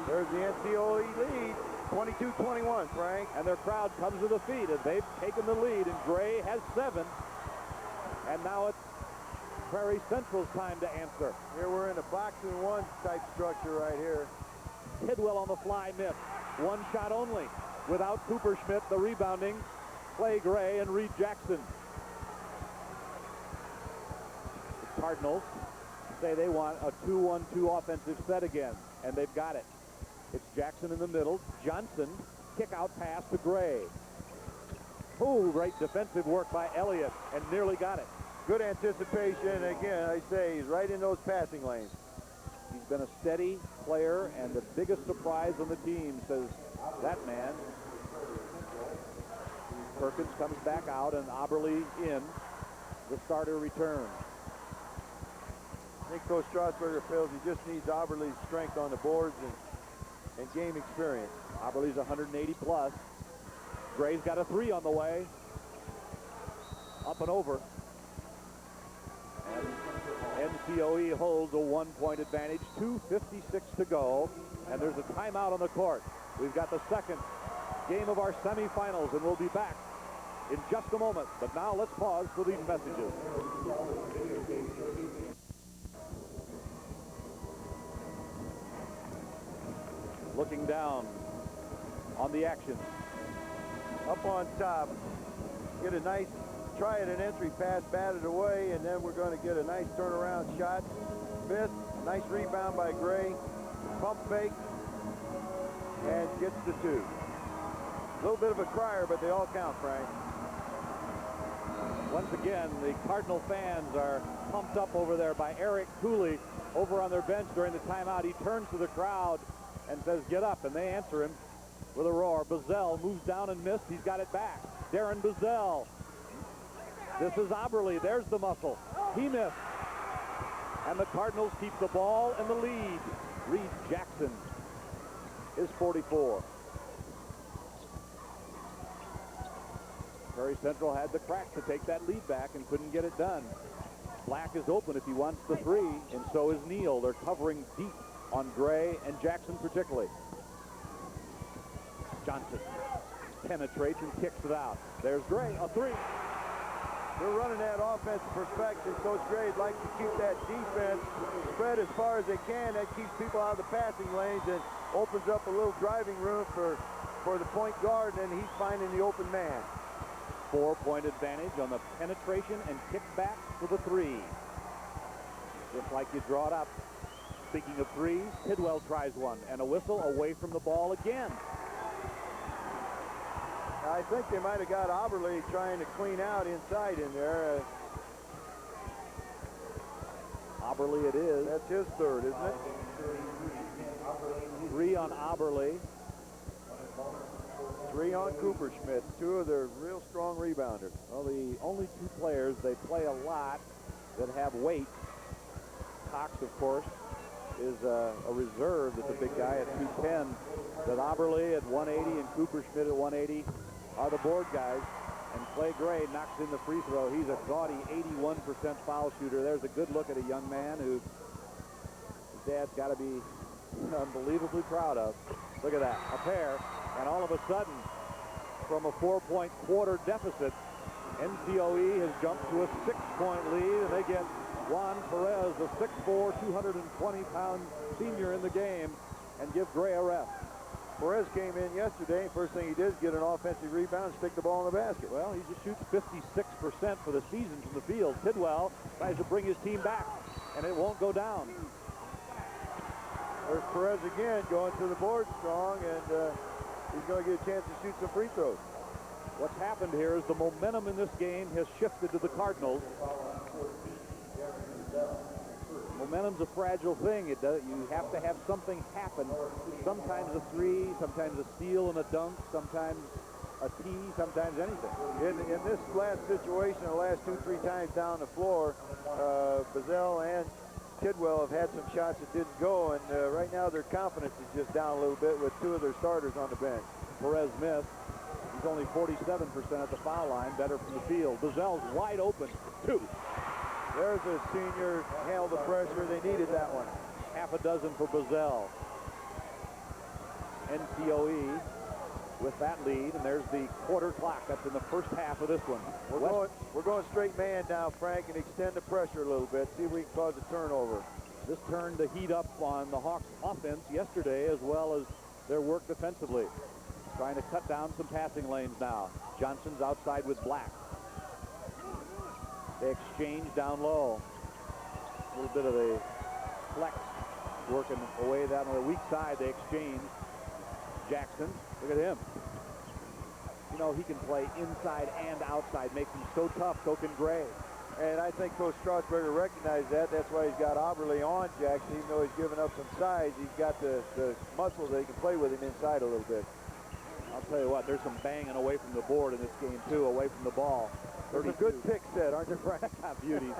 [SPEAKER 8] There's the NCOE lead. 22-21, Frank.
[SPEAKER 6] And their crowd comes to the feet as they've taken the lead, and Gray has 7. And now it's Prairie Central's time to answer.
[SPEAKER 8] Here we're in a box-and-one type structure right here.
[SPEAKER 6] Tidwell on the fly miss. 1 shot only. Without Cooper Schmidt, the rebounding, Clay Gray and Reed Jackson. The Cardinals say they want a 2-1-2 offensive set again, and they've got it. It's Jackson in the middle. Johnson, kick out pass to Gray. Oh, great defensive work by Elliott, and nearly got it.
[SPEAKER 8] Good anticipation. Again, I say he's right in those passing lanes.
[SPEAKER 6] He's been a steady player, and the biggest surprise on the team, says that man. Perkins comes back out, and Oberle in. The starter returns.
[SPEAKER 8] I think Coach Strasburger feels he just needs Oberle's strength on the boards and game experience.
[SPEAKER 6] Oberle's 180 plus. Gray's got a 3 on the way. Up and over. And NCOE holds a 1-point advantage. 2:56 to go. And there's a timeout on the court. We've got the second game of our semifinals, and we'll be back in just a moment. But now let's pause for these messages. Looking down on the action.
[SPEAKER 8] Up on top. Get a nice try at an entry pass, bat it away, and then we're going to get a nice turnaround shot. Smith, nice rebound by Gray. Pump fake, and gets the 2. A little bit of a crier, but they all count, Frank.
[SPEAKER 6] Once again, the Cardinal fans are pumped up over there by Eric Cooley over on their bench during the timeout. He turns to the crowd and says, get up, and they answer him with a roar. Bazell moves down and missed. He's got it back. Darren Bazell. This is Oberle. There's the muscle. He missed. And the Cardinals keep the ball and the lead. Reed Jackson is 44. Prairie Central had the crack to take that lead back and couldn't get it done. Black is open if he wants the 3, and so is Neal. They're covering deep on Gray and Jackson particularly. Johnson penetrates and kicks it out. There's Gray, a 3.
[SPEAKER 8] They're running that offensive perspective. Coach Gray'd like to keep that defense spread as far as they can. That keeps people out of the passing lanes and opens up a little driving room for the point guard, and he's finding the open man.
[SPEAKER 6] 4-point advantage on the penetration and kickback for the 3. Just like you draw it up. Speaking of 3s, Tidwell tries one, and a whistle away from the ball again.
[SPEAKER 8] I think they might have got Oberle trying to clean out inside in there.
[SPEAKER 6] Oberle it is.
[SPEAKER 8] That's his 3rd, isn't it?
[SPEAKER 6] 3 on Oberle.
[SPEAKER 8] 3 on Cooper Schmidt. 2 of their real strong rebounders.
[SPEAKER 6] Well, the only 2 players they play a lot that have weight. Cox, of course, is a reserve. That's a big guy at 210. That Oberle at 180 and Cooper Schmidt at 180 are the board guys. And Clay Gray knocks in the free throw. He's a gaudy 81% foul shooter. There's a good look at a young man who his dad's got to be unbelievably proud of. Look at that, a pair, and all of a sudden, from a 4-point quarter deficit, NCOE has jumped to a 6-point lead, and they get Juan Perez, the 6'4", 220-pound senior in the game, and give Gray a rest.
[SPEAKER 8] Perez came in yesterday, and first thing he did is get an offensive rebound and stick the ball in the basket.
[SPEAKER 6] Well, he just shoots 56% for the season from the field. Tidwell tries to bring his team back, and it won't go down.
[SPEAKER 8] There's Perez again going to the board strong, and he's going to get a chance to shoot some free throws.
[SPEAKER 6] What's happened here is the momentum in this game has shifted to the Cardinals. Momentum's a fragile thing. You have to have something happen. Sometimes a three, sometimes a steal and a dunk, sometimes a tee, sometimes anything.
[SPEAKER 8] In this last situation, the last 2-3 times down the floor, Bazell and Tidwell have had some shots that didn't go, and right now their confidence is just down a little bit with 2 of their starters on the bench.
[SPEAKER 6] Perez missed. He's only 47% at the foul line, better from the field. Bazell's wide open, 2.
[SPEAKER 8] There's a senior, held the pressure. They needed that one.
[SPEAKER 6] Half a dozen for Bazell. NCOE with that lead, and there's the quarter clock. That's in the first half of this one.
[SPEAKER 8] We're going straight man now, Frank, and extend the pressure a little bit. See if we can cause a turnover.
[SPEAKER 6] This turned the heat up on the Hawks offense yesterday, as well as their work defensively. Trying to cut down some passing lanes now. Johnson's outside with Black. They exchange down low. A little bit of a flex working away down on the weak side. They exchange. Jackson, look at him. You know, he can play inside and outside, makes him so tough. So can Gray.
[SPEAKER 8] And I think Coach Strasburger recognized that. That's why he's got Auberly on Jackson. Even though he's given up some size, he's got the muscle that he can play with him inside a little bit.
[SPEAKER 6] I'll tell you what, there's some banging away from the board in this game, too, away from the ball.
[SPEAKER 8] There's a good pick set, aren't there, Frank?
[SPEAKER 6] Beauty.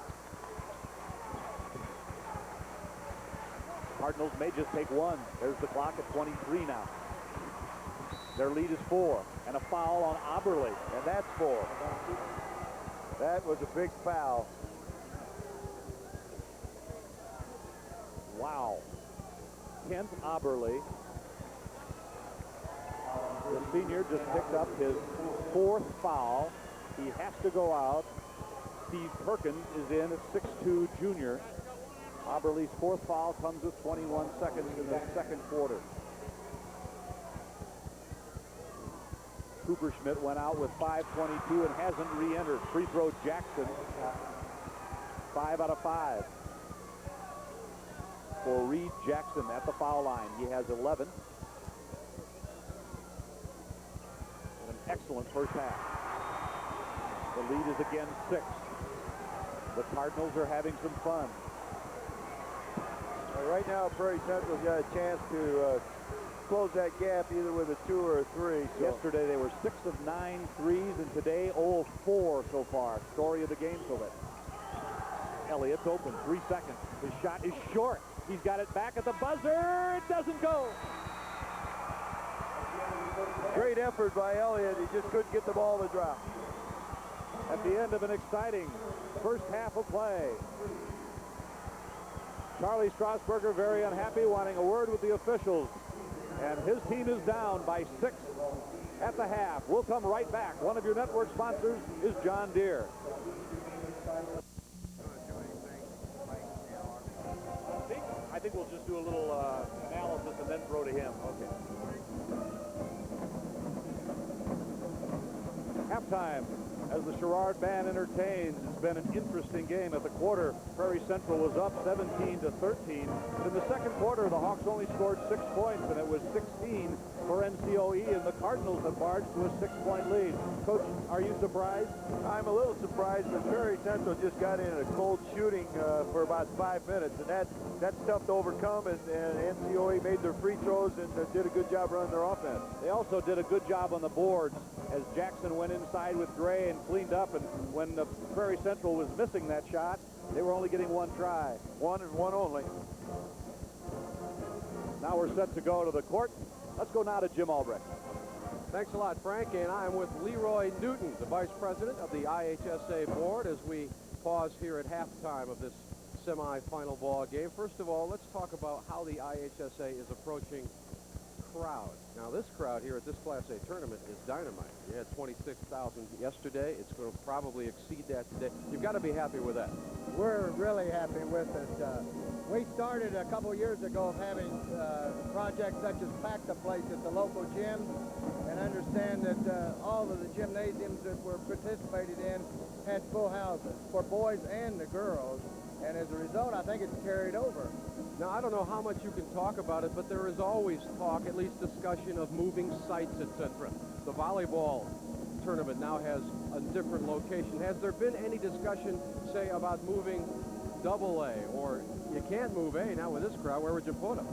[SPEAKER 6] Cardinals may just take one. There's the clock at 23 now. Their lead is 4, and a foul on Auberly.
[SPEAKER 8] And that's 4. That was a big foul.
[SPEAKER 6] Wow. Kent Auberly, the senior, just picked up his 4th foul. He has to go out. Steve Perkins is in at 6'2", junior. Auberly's 4th foul comes with 21 seconds in the second quarter. Cooper Schmidt went out with 5:22 and hasn't re-entered. Free throw Jackson, 5 out of 5. For Reed Jackson at the foul line. He has 11. And an excellent first half. The lead is again 6. The Cardinals are having some fun.
[SPEAKER 8] Right now, Prairie Central's got a chance to close that gap either with a 2 or a 3. So.
[SPEAKER 6] Yesterday they were 6 of 9 threes, and today 0 of 4 so far. Story of the game so far. Elliott's open, 3 seconds. His shot is short. He's got it back at the buzzer. It doesn't go.
[SPEAKER 8] Great effort by Elliott. He just couldn't get the ball to drop.
[SPEAKER 6] At the end of an exciting first half of play. Charlie Strasburger very unhappy, wanting a word with the officials. And his team is down by 6 at the half. We'll come right back. One of your network sponsors is John Deere. I think we'll just do a little analysis and then throw to him. Okay. Halftime as the Sherrard Band entertains. It's been an interesting game. At the quarter, Prairie Central was up 17-13. But in the second quarter, the Hawks only scored 6 points, and it was 16 for NCOE, and the Cardinals have barged to a 6-point lead. Coach, are you surprised?
[SPEAKER 8] I'm a little surprised, but Prairie Central just got in a cold shooting for about 5 minutes, and that's tough to overcome, and NCOE made their free throws and did a good job running their offense.
[SPEAKER 6] They also did a good job on the boards as Jackson went inside with Gray and cleaned up, and when Prairie Central was missing that shot, they were only getting 1 try.
[SPEAKER 8] 1 and 1 only.
[SPEAKER 6] Now we're set to go to the court. Let's go now to Jim Albrecht.
[SPEAKER 4] Thanks a lot, Frank, and I'm with Leroy Newton, the Vice President of the IHSA Board, as we pause here at halftime of this semifinal ball game. First of all, let's talk about how the IHSA is approaching crowd. Now, this crowd here at this Class A tournament is dynamite. You had 26,000 yesterday. It's going to probably exceed that today. You've got to be happy with that.
[SPEAKER 5] We're really happy with it. We started a couple years ago of having projects such as Pack the Place at the local gyms, and understand that all of the gymnasiums that were participated in had full houses for boys and the girls, and as a result, I think it's carried over.
[SPEAKER 4] Now, I don't know how much you can talk about it, but there is always talk, at least discussion, of moving sites, etc. The volleyball tournament now has a different location. Has there been any discussion, say, about moving AA, or you can't move A now with this crowd? Where would you put them?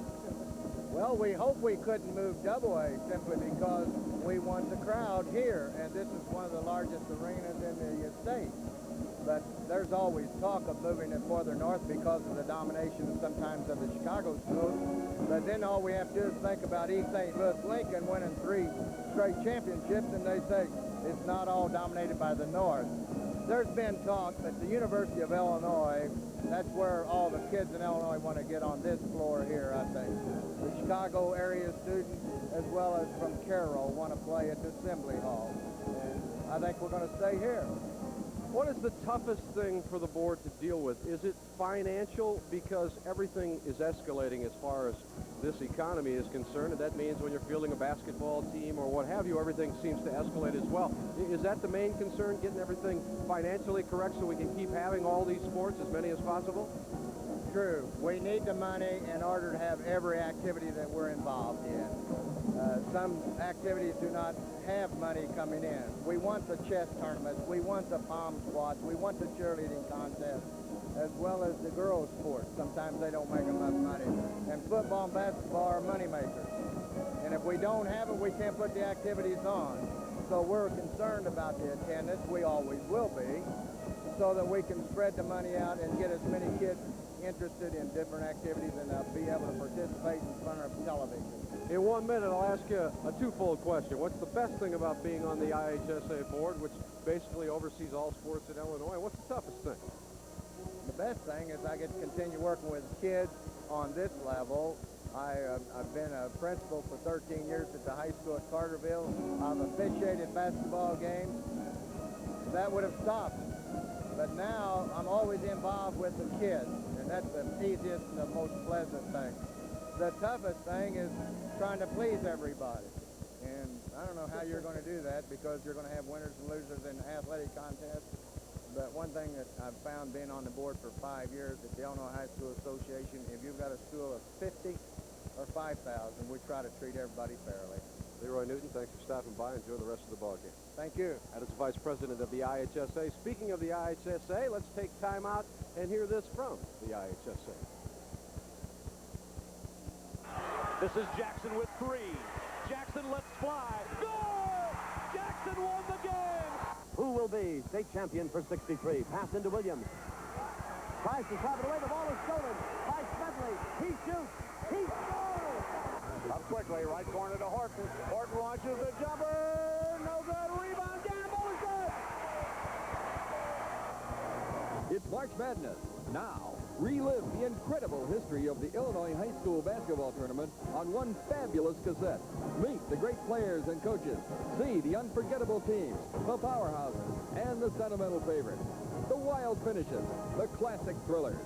[SPEAKER 5] Well, we hope we couldn't move AA simply because we want the crowd here, and this is one of the largest arenas in the state. But there's always talk of moving it further north because of the domination sometimes of the Chicago schools. But then all we have to do is think about East St. Louis Lincoln winning 3 straight championships, and they say it's not all dominated by the north. There's been talk that the University of Illinois, that's where all the kids in Illinois want to get on this floor here, I think. The Chicago area students, as well as from Carroll, want to play at the Assembly Hall. And I think we're going to stay here.
[SPEAKER 4] What is the toughest thing for the board to deal with? Is it financial? Because everything is escalating as far as this economy is concerned, and that means when you're fielding a basketball team or what have you, everything seems to escalate as well. Is that the main concern, getting everything financially correct so we can keep having all these sports, as many as possible?
[SPEAKER 5] True. We need the money in order to have every activity that we're involved in. Some activities do not have money coming in. We want the chess tournaments, we want the palm squats, we want the cheerleading contest, as well as the girls' sports. Sometimes they don't make enough money. And football and basketball are money makers. And if we don't have it, we can't put the activities on. So we're concerned about the attendance, we always will be, so that we can spread the money out and get as many kids interested in different activities and be able to participate in front of television.
[SPEAKER 4] In 1 minute, I'll ask you a twofold question. What's the best thing about being on the IHSA board, which basically oversees all sports in Illinois? What's the toughest thing?
[SPEAKER 5] The best thing is I get to continue working with kids on this level. I've been a principal for 13 years at the high school at Carterville. I've officiated basketball games. That would have stopped. But now I'm always involved with the kids, and that's the easiest and the most pleasant thing. The toughest thing is trying to please everybody. And I don't know how you're going to do that because you're going to have winners and losers in athletic contests. But one thing that I've found being on the board for 5 years at the Illinois High School Association, if you've got a school of 50 or 5,000, we try to treat everybody fairly.
[SPEAKER 4] Leroy Newton, thanks for stopping by. Enjoy the rest of the ball game.
[SPEAKER 5] Thank you.
[SPEAKER 4] That is the Vice President of the IHSA. Speaking of the IHSA, let's take time out and hear this from the IHSA.
[SPEAKER 6] This is Jackson with 3. Jackson lets fly. Good! Jackson won the game!
[SPEAKER 9] Who will be state champion for 63? Pass into Williams. Tries to slap it away. The ball is stolen by Smedley. He shoots. He scores!
[SPEAKER 1] Up quickly, right corner to Horton. Horton launches the jumper. No good. Rebound. Gamble is good.
[SPEAKER 10] It's March Madness. Now, relive the incredible history of the Illinois High School basketball tournament on one fabulous cassette. Meet the great players and coaches. See the unforgettable teams, the powerhouses, and the sentimental favorites. The wild finishes, the classic thrillers.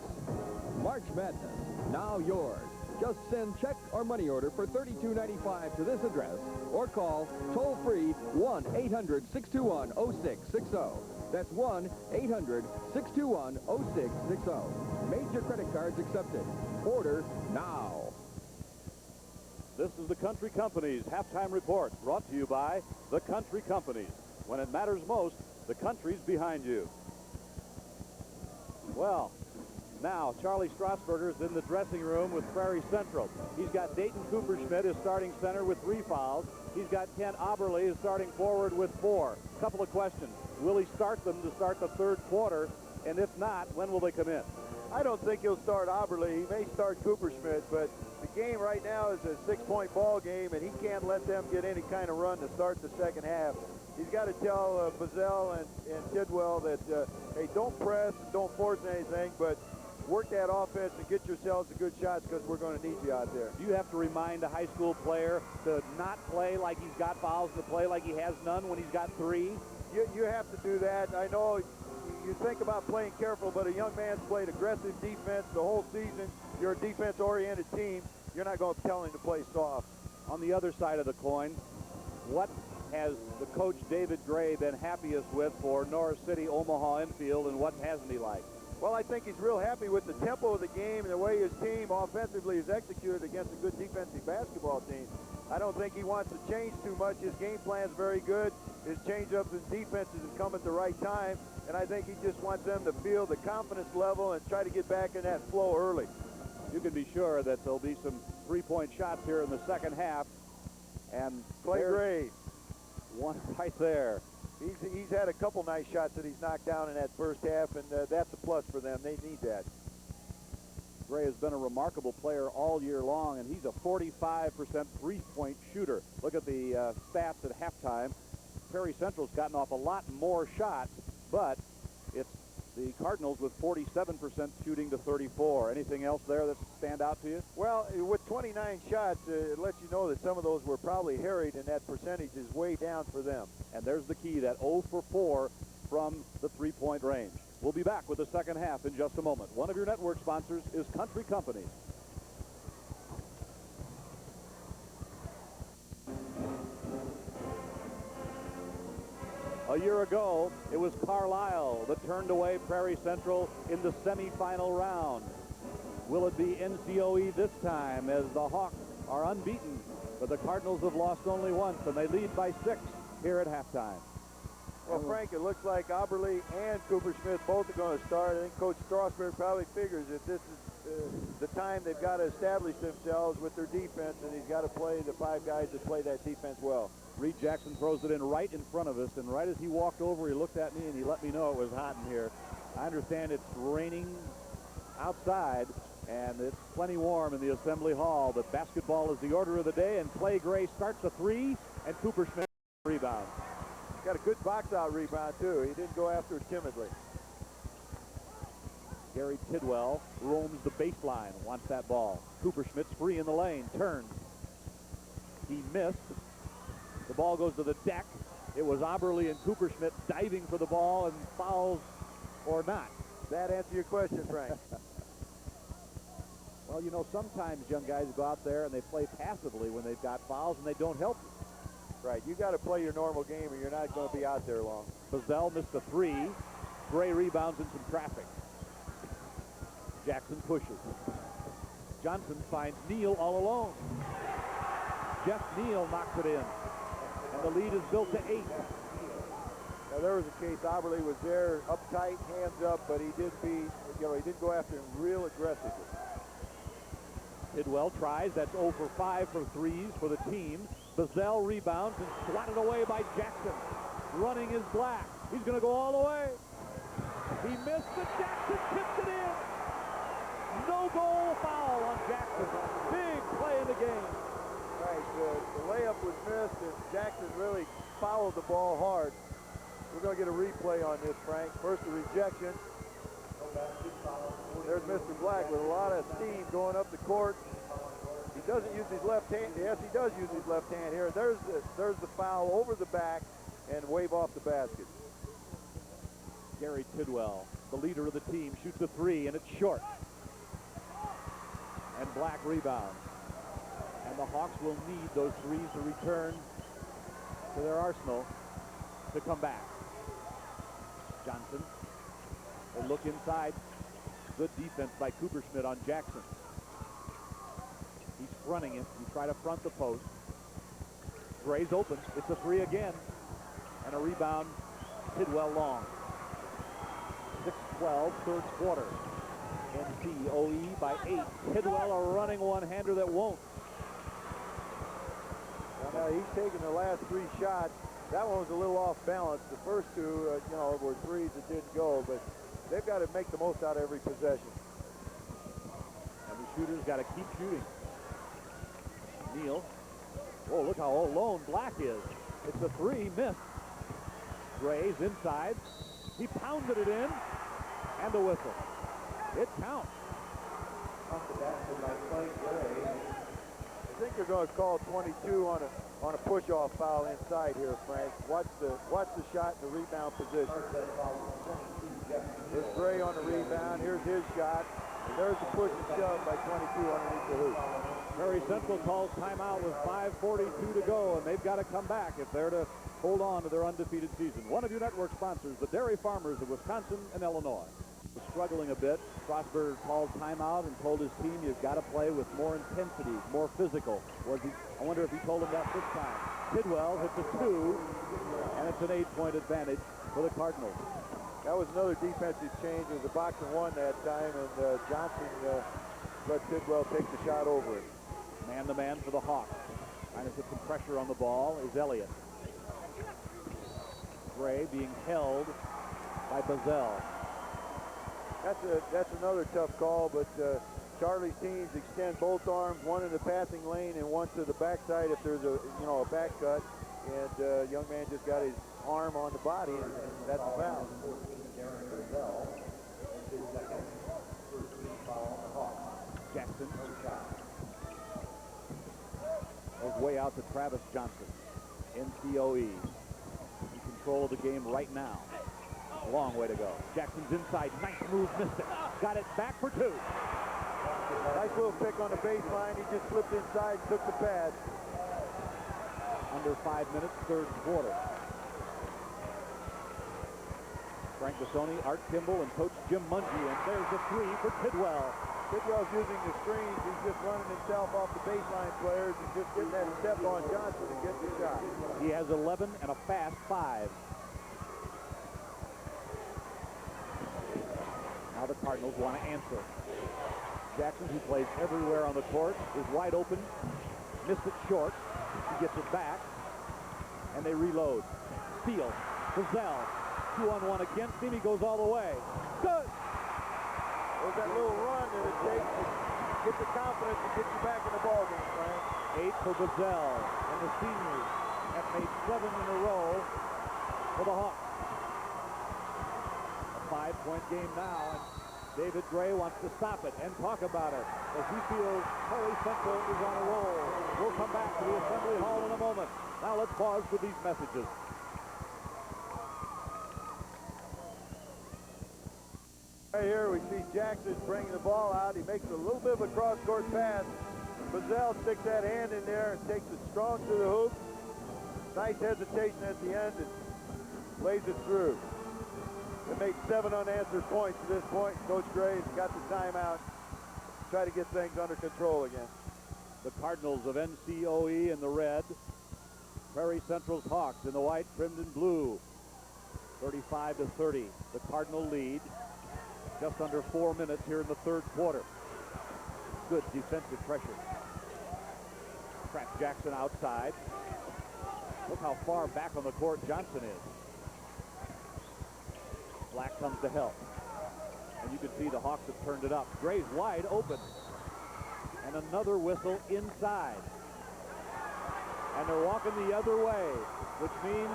[SPEAKER 10] March Madness, now yours. Just send check or money order for $32.95 to this address or call toll-free 1-800-621-0660. That's 1-800-621-0660. Major credit cards accepted. Order now.
[SPEAKER 6] This is the Country Company's halftime report, brought to you by the Country Companies. When it matters most, the country's behind you. Well, now Charlie Strasburger is in the dressing room with Prairie Central. He's got Dayton Cooperschmidt as starting center with 3 fouls. He's got Kent Oberle as starting forward with 4. Couple of questions. Will he start them to start the third quarter? And if not, when will they come in?
[SPEAKER 8] I don't think he'll start Oberle. He may start Cooperschmidt, but the game right now is a 6-point ball game, and he can't let them get any kind of run to start the second half. He's got to tell Bazell and Tidwell that, hey, don't press, don't force anything, but work that offense and get yourselves a good shots because we're going to need you out there.
[SPEAKER 6] Do you have to remind a high school player to not play like he's got fouls and to play like he has none when he's got 3?
[SPEAKER 8] You have to do that. I know you think about playing careful, but a young man's played aggressive defense the whole season. You're a defense-oriented team. You're not going to tell him to play soft.
[SPEAKER 6] On the other side of the coin, what has the coach David Gray been happiest with for Norris City, Omaha-Enfield, and what hasn't he liked?
[SPEAKER 8] Well, I think he's real happy with the tempo of the game and the way his team offensively is executed against a good defensive basketball team. I don't think he wants to change too much. His game plan's very good. His change-ups and defenses have come at the right time, and I think he just wants them to feel the confidence level and try to get back in that flow early.
[SPEAKER 6] You can be sure that there'll be some three-point shots here in the second half. And
[SPEAKER 8] Clay Gray,
[SPEAKER 6] one right there.
[SPEAKER 8] He's had a couple nice shots that he's knocked down in that first half, and that's a plus for them. They need that.
[SPEAKER 6] Gray has been a remarkable player all year long, and he's a 45% three-point shooter. Look at the stats at halftime. Prairie Central's gotten off a lot more shots, but it's the Cardinals with 47% shooting to 34. Anything else there that stand out to you?
[SPEAKER 8] Well, with 29 shots, it lets you know that some of those were probably harried, and that percentage is way down for them.
[SPEAKER 6] And there's the key, that 0 for 4 from the three-point range. We'll be back with the second half in just a moment. One of your network sponsors is Country Company. A year ago, it was Carlisle that turned away Prairie Central in the semifinal round. Will it be NCOE this time, as the Hawks are unbeaten, but the Cardinals have lost only once, and they lead by 6 here at halftime?
[SPEAKER 8] Well, Frank, it looks like Auberly and Cooper Smith both are going to start. I think Coach Strasburg probably figures that this is the time they've got to establish themselves with their defense, and he's got to play the 5 guys that play that defense well.
[SPEAKER 6] Reed Jackson throws it in right in front of us, and right as he walked over, he looked at me and he let me know it was hot in here. I understand it's raining outside, and it's plenty warm in the Assembly Hall, but basketball is the order of the day, and Clay Gray starts a 3, and Cooper Smith rebound.
[SPEAKER 8] Got a good box-out rebound, too. He didn't go after it timidly.
[SPEAKER 6] Gary Tidwell roams the baseline, wants that ball. Cooper Schmidt's free in the lane, turns. He missed. The ball goes to the deck. It was Auberly and Cooper Schmidt diving for the ball, and fouls or not.
[SPEAKER 8] That answer your question, Frank.
[SPEAKER 6] Well, you know, sometimes young guys go out there and they play passively when they've got fouls, and they don't help you.
[SPEAKER 8] Right, you got to play your normal game or you're not going to be out there long.
[SPEAKER 6] Bazell missed a 3. Gray rebounds in some traffic. Jackson pushes. Johnson finds Neal all alone. Jeff Neal knocks it in. And the lead is built to 8.
[SPEAKER 8] Now, there was a case, Auberly was there, uptight, hands up, but he did go after him real aggressively.
[SPEAKER 6] Tidwell tries. That's 0 for 5 for threes for the team. Bazell rebounds and swatted away by Jackson. Running is Black. He's going to go all the way. He missed it. Jackson tipped it in. No goal foul on Jackson. Big play in the game.
[SPEAKER 8] Right, the layup was missed, and Jackson really fouled the ball hard. We're going to get a replay on this, Frank. First, the rejection. There's Mr. Black with a lot of steam going up the court. He doesn't use his left hand. Yes, he does use his left hand here. There's the foul over the back and wave off the basket.
[SPEAKER 6] Gary Tidwell, the leader of the team, shoots a 3, and it's short. And Black rebounds. And the Hawks will need those threes to return to their arsenal to come back. Johnson, they look inside. Good defense by Cooper Schmidt on Jackson. He's fronting it. You try to front the post. Gray's open. It's a 3 again. And a rebound. Tidwell long. 6-12, third quarter. NCOE by 8. Tidwell a running one-hander that won't.
[SPEAKER 8] Well, now he's taken the last 3 shots. That one was a little off balance. The first 2, were threes that didn't go, but they've got to make the most out of every possession.
[SPEAKER 6] And the shooter's got to keep shooting. Neal. Oh, look how alone Black is. It's a 3, missed. Gray's inside. He pounded it in, and the whistle. It counts.
[SPEAKER 8] I think they're going to call 22 on a push-off foul inside here, Frank. Watch the shot in the rebound position. There's Gray on the rebound. Here's his shot. And there's the push and shove by 22 underneath the hoop.
[SPEAKER 6] Prairie Central calls timeout with 5:42 to go, and they've got to come back if they're to hold on to their undefeated season. One of your network sponsors, the dairy farmers of Wisconsin and Illinois. Struggling a bit. Strasburg called timeout and told his team, you've got to play with more intensity, more physical. I wonder if he told him that this time. Tidwell hits a 2, and it's an 8-point advantage for the Cardinals.
[SPEAKER 8] That was another defensive change. It was a box and one that time, and Johnson let Tidwell take the shot over it.
[SPEAKER 6] Man-to-man for the Hawks. Trying to put some pressure on the ball is Elliott. Gray being held by Bazell.
[SPEAKER 8] That's another tough call, but Charlie's teams extend both arms, one in the passing lane and one to the backside if there's a back cut, and young man just got his arm on the body, and that's a foul.
[SPEAKER 6] Jackson goes way out to Travis Johnson. NCOE in control of the game right now. Long way to go. Jackson's inside. Nice move. Missed it. Got it back for 2.
[SPEAKER 8] Nice little pick on the baseline. He just slipped inside and took the pad.
[SPEAKER 6] Under 5 minutes, third quarter. Frank Bassoni, Art Kimball, and Coach Jim Mungie. And there's the 3 for Tidwell.
[SPEAKER 8] Tidwell's using the screens. He's just running himself off the baseline players and just getting that step on Johnson to get the shot.
[SPEAKER 6] He has 11 and a fast 5. Now the Cardinals want to answer. Jackson, who plays everywhere on the court, is wide open. Missed it short. He gets it back. And they reload. Steele. Bazell. 2-on-1 against him. He goes all the way. Good!
[SPEAKER 8] There's that little run that it takes to get the confidence to get you back in the ballgame, Frank.
[SPEAKER 6] 8 for Bazell. And the seniors have made 7 in a row for the Hawks. A 5-point game now, and David Gray wants to stop it and talk about it as he feels Prairie Central is on a roll. We'll come back to the Assembly Hall in a moment. Now let's pause with these messages.
[SPEAKER 8] Right here we see Jackson bringing the ball out. He makes a little bit of a cross-court pass. Bazell sticks that hand in there and takes it strong to the hoop. Nice hesitation at the end and lays it through. They made 7 unanswered points to this point. Coach Gray has got the timeout. Try to get things under control again.
[SPEAKER 6] The Cardinals of NCOE in the red. Prairie Central's Hawks in the white, trimmed in blue. 35-30. The Cardinal lead. Just under 4 minutes here in the third quarter. Good defensive pressure. Traps Jackson outside. Look how far back on the court Johnson is. Black comes to help. And you can see the Hawks have turned it up. Gray's wide open. And another whistle inside. And they're walking the other way, which means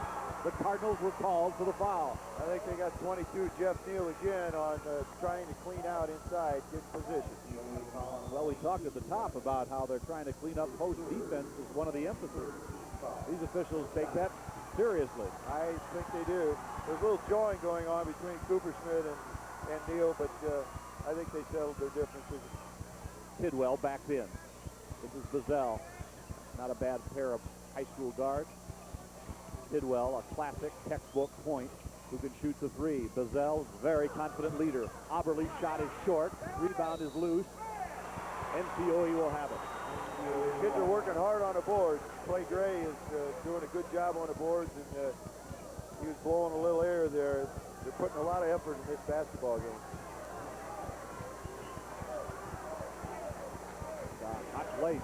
[SPEAKER 6] the Cardinals were called for the foul.
[SPEAKER 8] I think they got 22, Jeff Neal again on trying to clean out inside, get position.
[SPEAKER 6] Well, we talked at the top about how they're trying to clean up post defense is one of the emphasis. These officials take that seriously.
[SPEAKER 8] I think they do. There's a little jawing going on between Coopersmith and Neal, but I think they settled their differences.
[SPEAKER 6] Tidwell backs in. This is Bazell. Not a bad pair of high school guards. Tidwell, a classic textbook point, who can shoot the 3. Bazell's very confident leader. Oberle's shot is short. Rebound is loose. NCOE will have it.
[SPEAKER 8] Kids are working hard on the boards. Clay Gray is doing a good job on the boards, and he was blowing a little air there. They're putting a lot of effort in this basketball game.
[SPEAKER 6] Hot place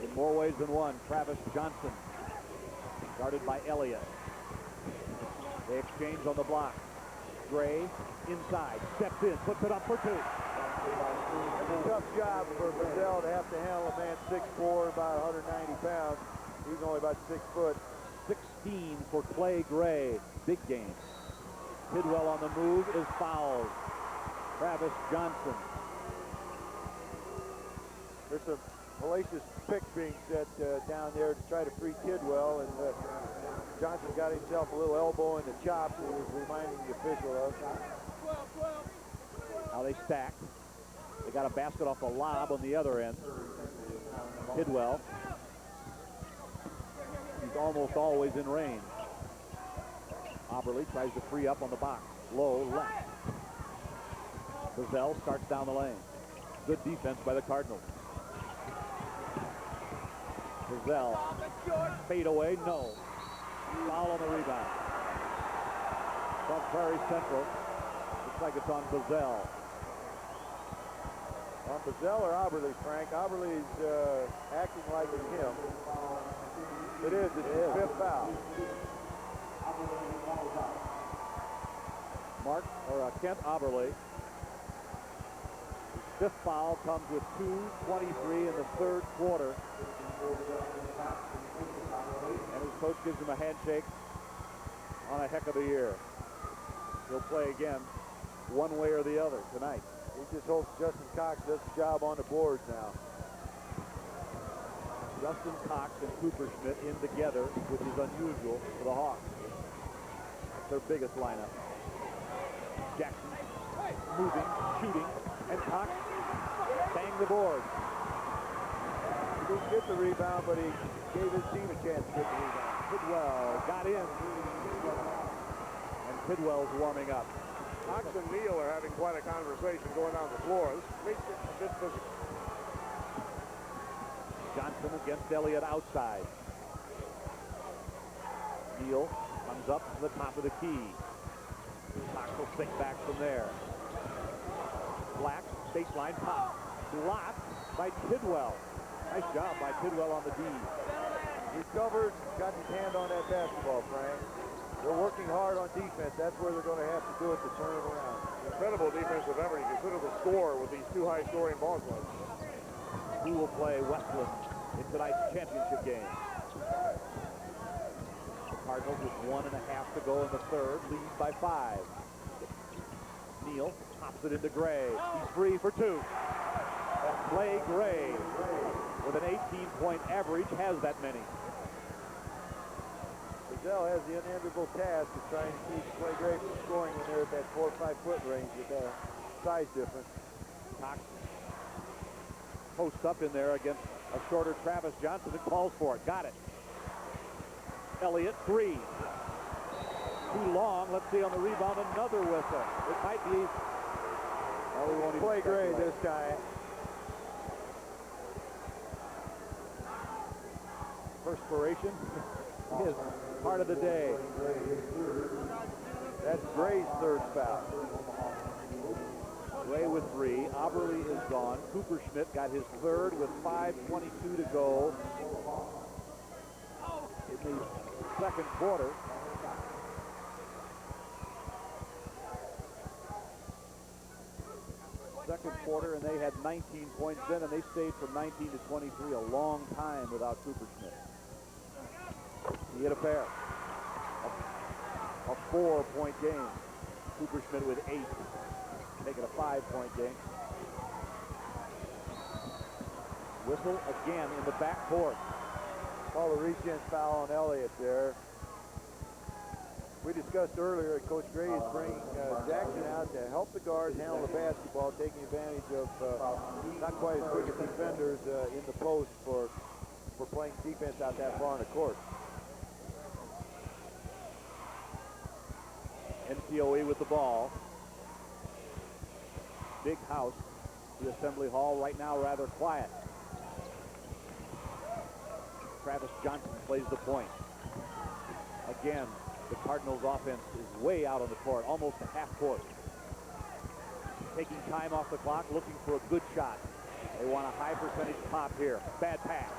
[SPEAKER 6] in more ways than one. Travis Johnson, guarded by Elliott. They exchange on the block. Gray inside, steps in, puts it up for 2.
[SPEAKER 8] It's a tough job for Bazell to have to handle a man 6'4", about 190 pounds. He's only about 6 foot.
[SPEAKER 6] 16 for Clay Gray. Big game. Tidwell on the move is fouled. Travis Johnson.
[SPEAKER 8] There's some hellacious picks being set down there to try to free Tidwell, and Johnson got himself a little elbow in the chops he was reminding the official of.
[SPEAKER 6] Now they stack. They got a basket off the lob on the other end. Tidwell. He's almost always in range. Oberle tries to free up on the box. Low left. Buzzell starts down the lane. Good defense by the Cardinals. Buzzell. Fade away, no. Foul on the rebound. From Prairie Central. Looks like it's on Buzzell.
[SPEAKER 8] On Buzzell or Oberle, Frank? Oberle's acting like it's him. It is. It's his fifth foul.
[SPEAKER 6] Kent Oberle. His fifth foul comes with 2:23 in the third quarter. And his coach gives him a handshake on a heck of a year. He'll play again one way or the other tonight.
[SPEAKER 8] He just hopes Justin Cox does the job on the boards now.
[SPEAKER 6] Justin Cox and Cooper Schmidt in together, which is unusual for the Hawks. That's their biggest lineup. Jackson moving, shooting, and Cox bang the board.
[SPEAKER 8] He didn't get the rebound, but he gave his team a chance to get the rebound.
[SPEAKER 6] Tidwell got in. And Tidwell's warming up.
[SPEAKER 1] Cox and Neal are having quite a conversation going down the floor. This makes it a bit physical.
[SPEAKER 6] Johnson against Elliott outside. Neal comes up to the top of the key. Cox will sink back from there. Black, baseline pop. Blocked by Tidwell. Nice job by Tidwell on the D.
[SPEAKER 8] Recovered, got his hand on that basketball, Frank. They're working hard on defense. That's where they're going to have to do it to turn it around.
[SPEAKER 1] Incredible defensive effort. You consider the score with these two high-scoring ball clubs.
[SPEAKER 6] Who will play Westland in tonight's championship game? The Cardinals with 1.5 to go in the third, lead by 5. Neal pops it into Gray. He's free for 2. Clay Gray, with an 18-point average, has that many.
[SPEAKER 8] Buzzell has the unenviable task of trying to keep Clay Gray from scoring when they're at that 4 or 5 foot range with a size difference.
[SPEAKER 6] Cox posts up in there against a shorter Travis Johnson and calls for it. Got it. Elliott, 3. Too long. Let's see on the rebound. Another whistle. It might be. Oh, we won't even
[SPEAKER 8] Clay Gray this time.
[SPEAKER 6] Perspiration is part of the day.
[SPEAKER 8] That's Gray's third foul.
[SPEAKER 6] Gray with 3. Oberle is gone. Cooper Schmidt got his third with 5:22 to go in the second quarter. And they had 19 points then, and they stayed from 19 to 23 a long time without Cooper Schmidt. He hit a pair. A 4-point game. Cooper Schmidt with 8. Making a 5-point game. Whistle again in the backcourt.
[SPEAKER 8] Call the reach-in foul on Elliott there. We discussed earlier that Coach Gray is bringing Jackson out to help the guards handle the basketball, taking advantage of not quite as quick as defenders in the post for playing defense out that far on the court.
[SPEAKER 6] NCOE with the ball. Big house. The Assembly Hall right now rather quiet. Travis Johnson plays the point. Again, the Cardinals offense is way out on the court, almost a half court. Taking time off the clock, looking for a good shot. They want a high percentage pop here. Bad pass.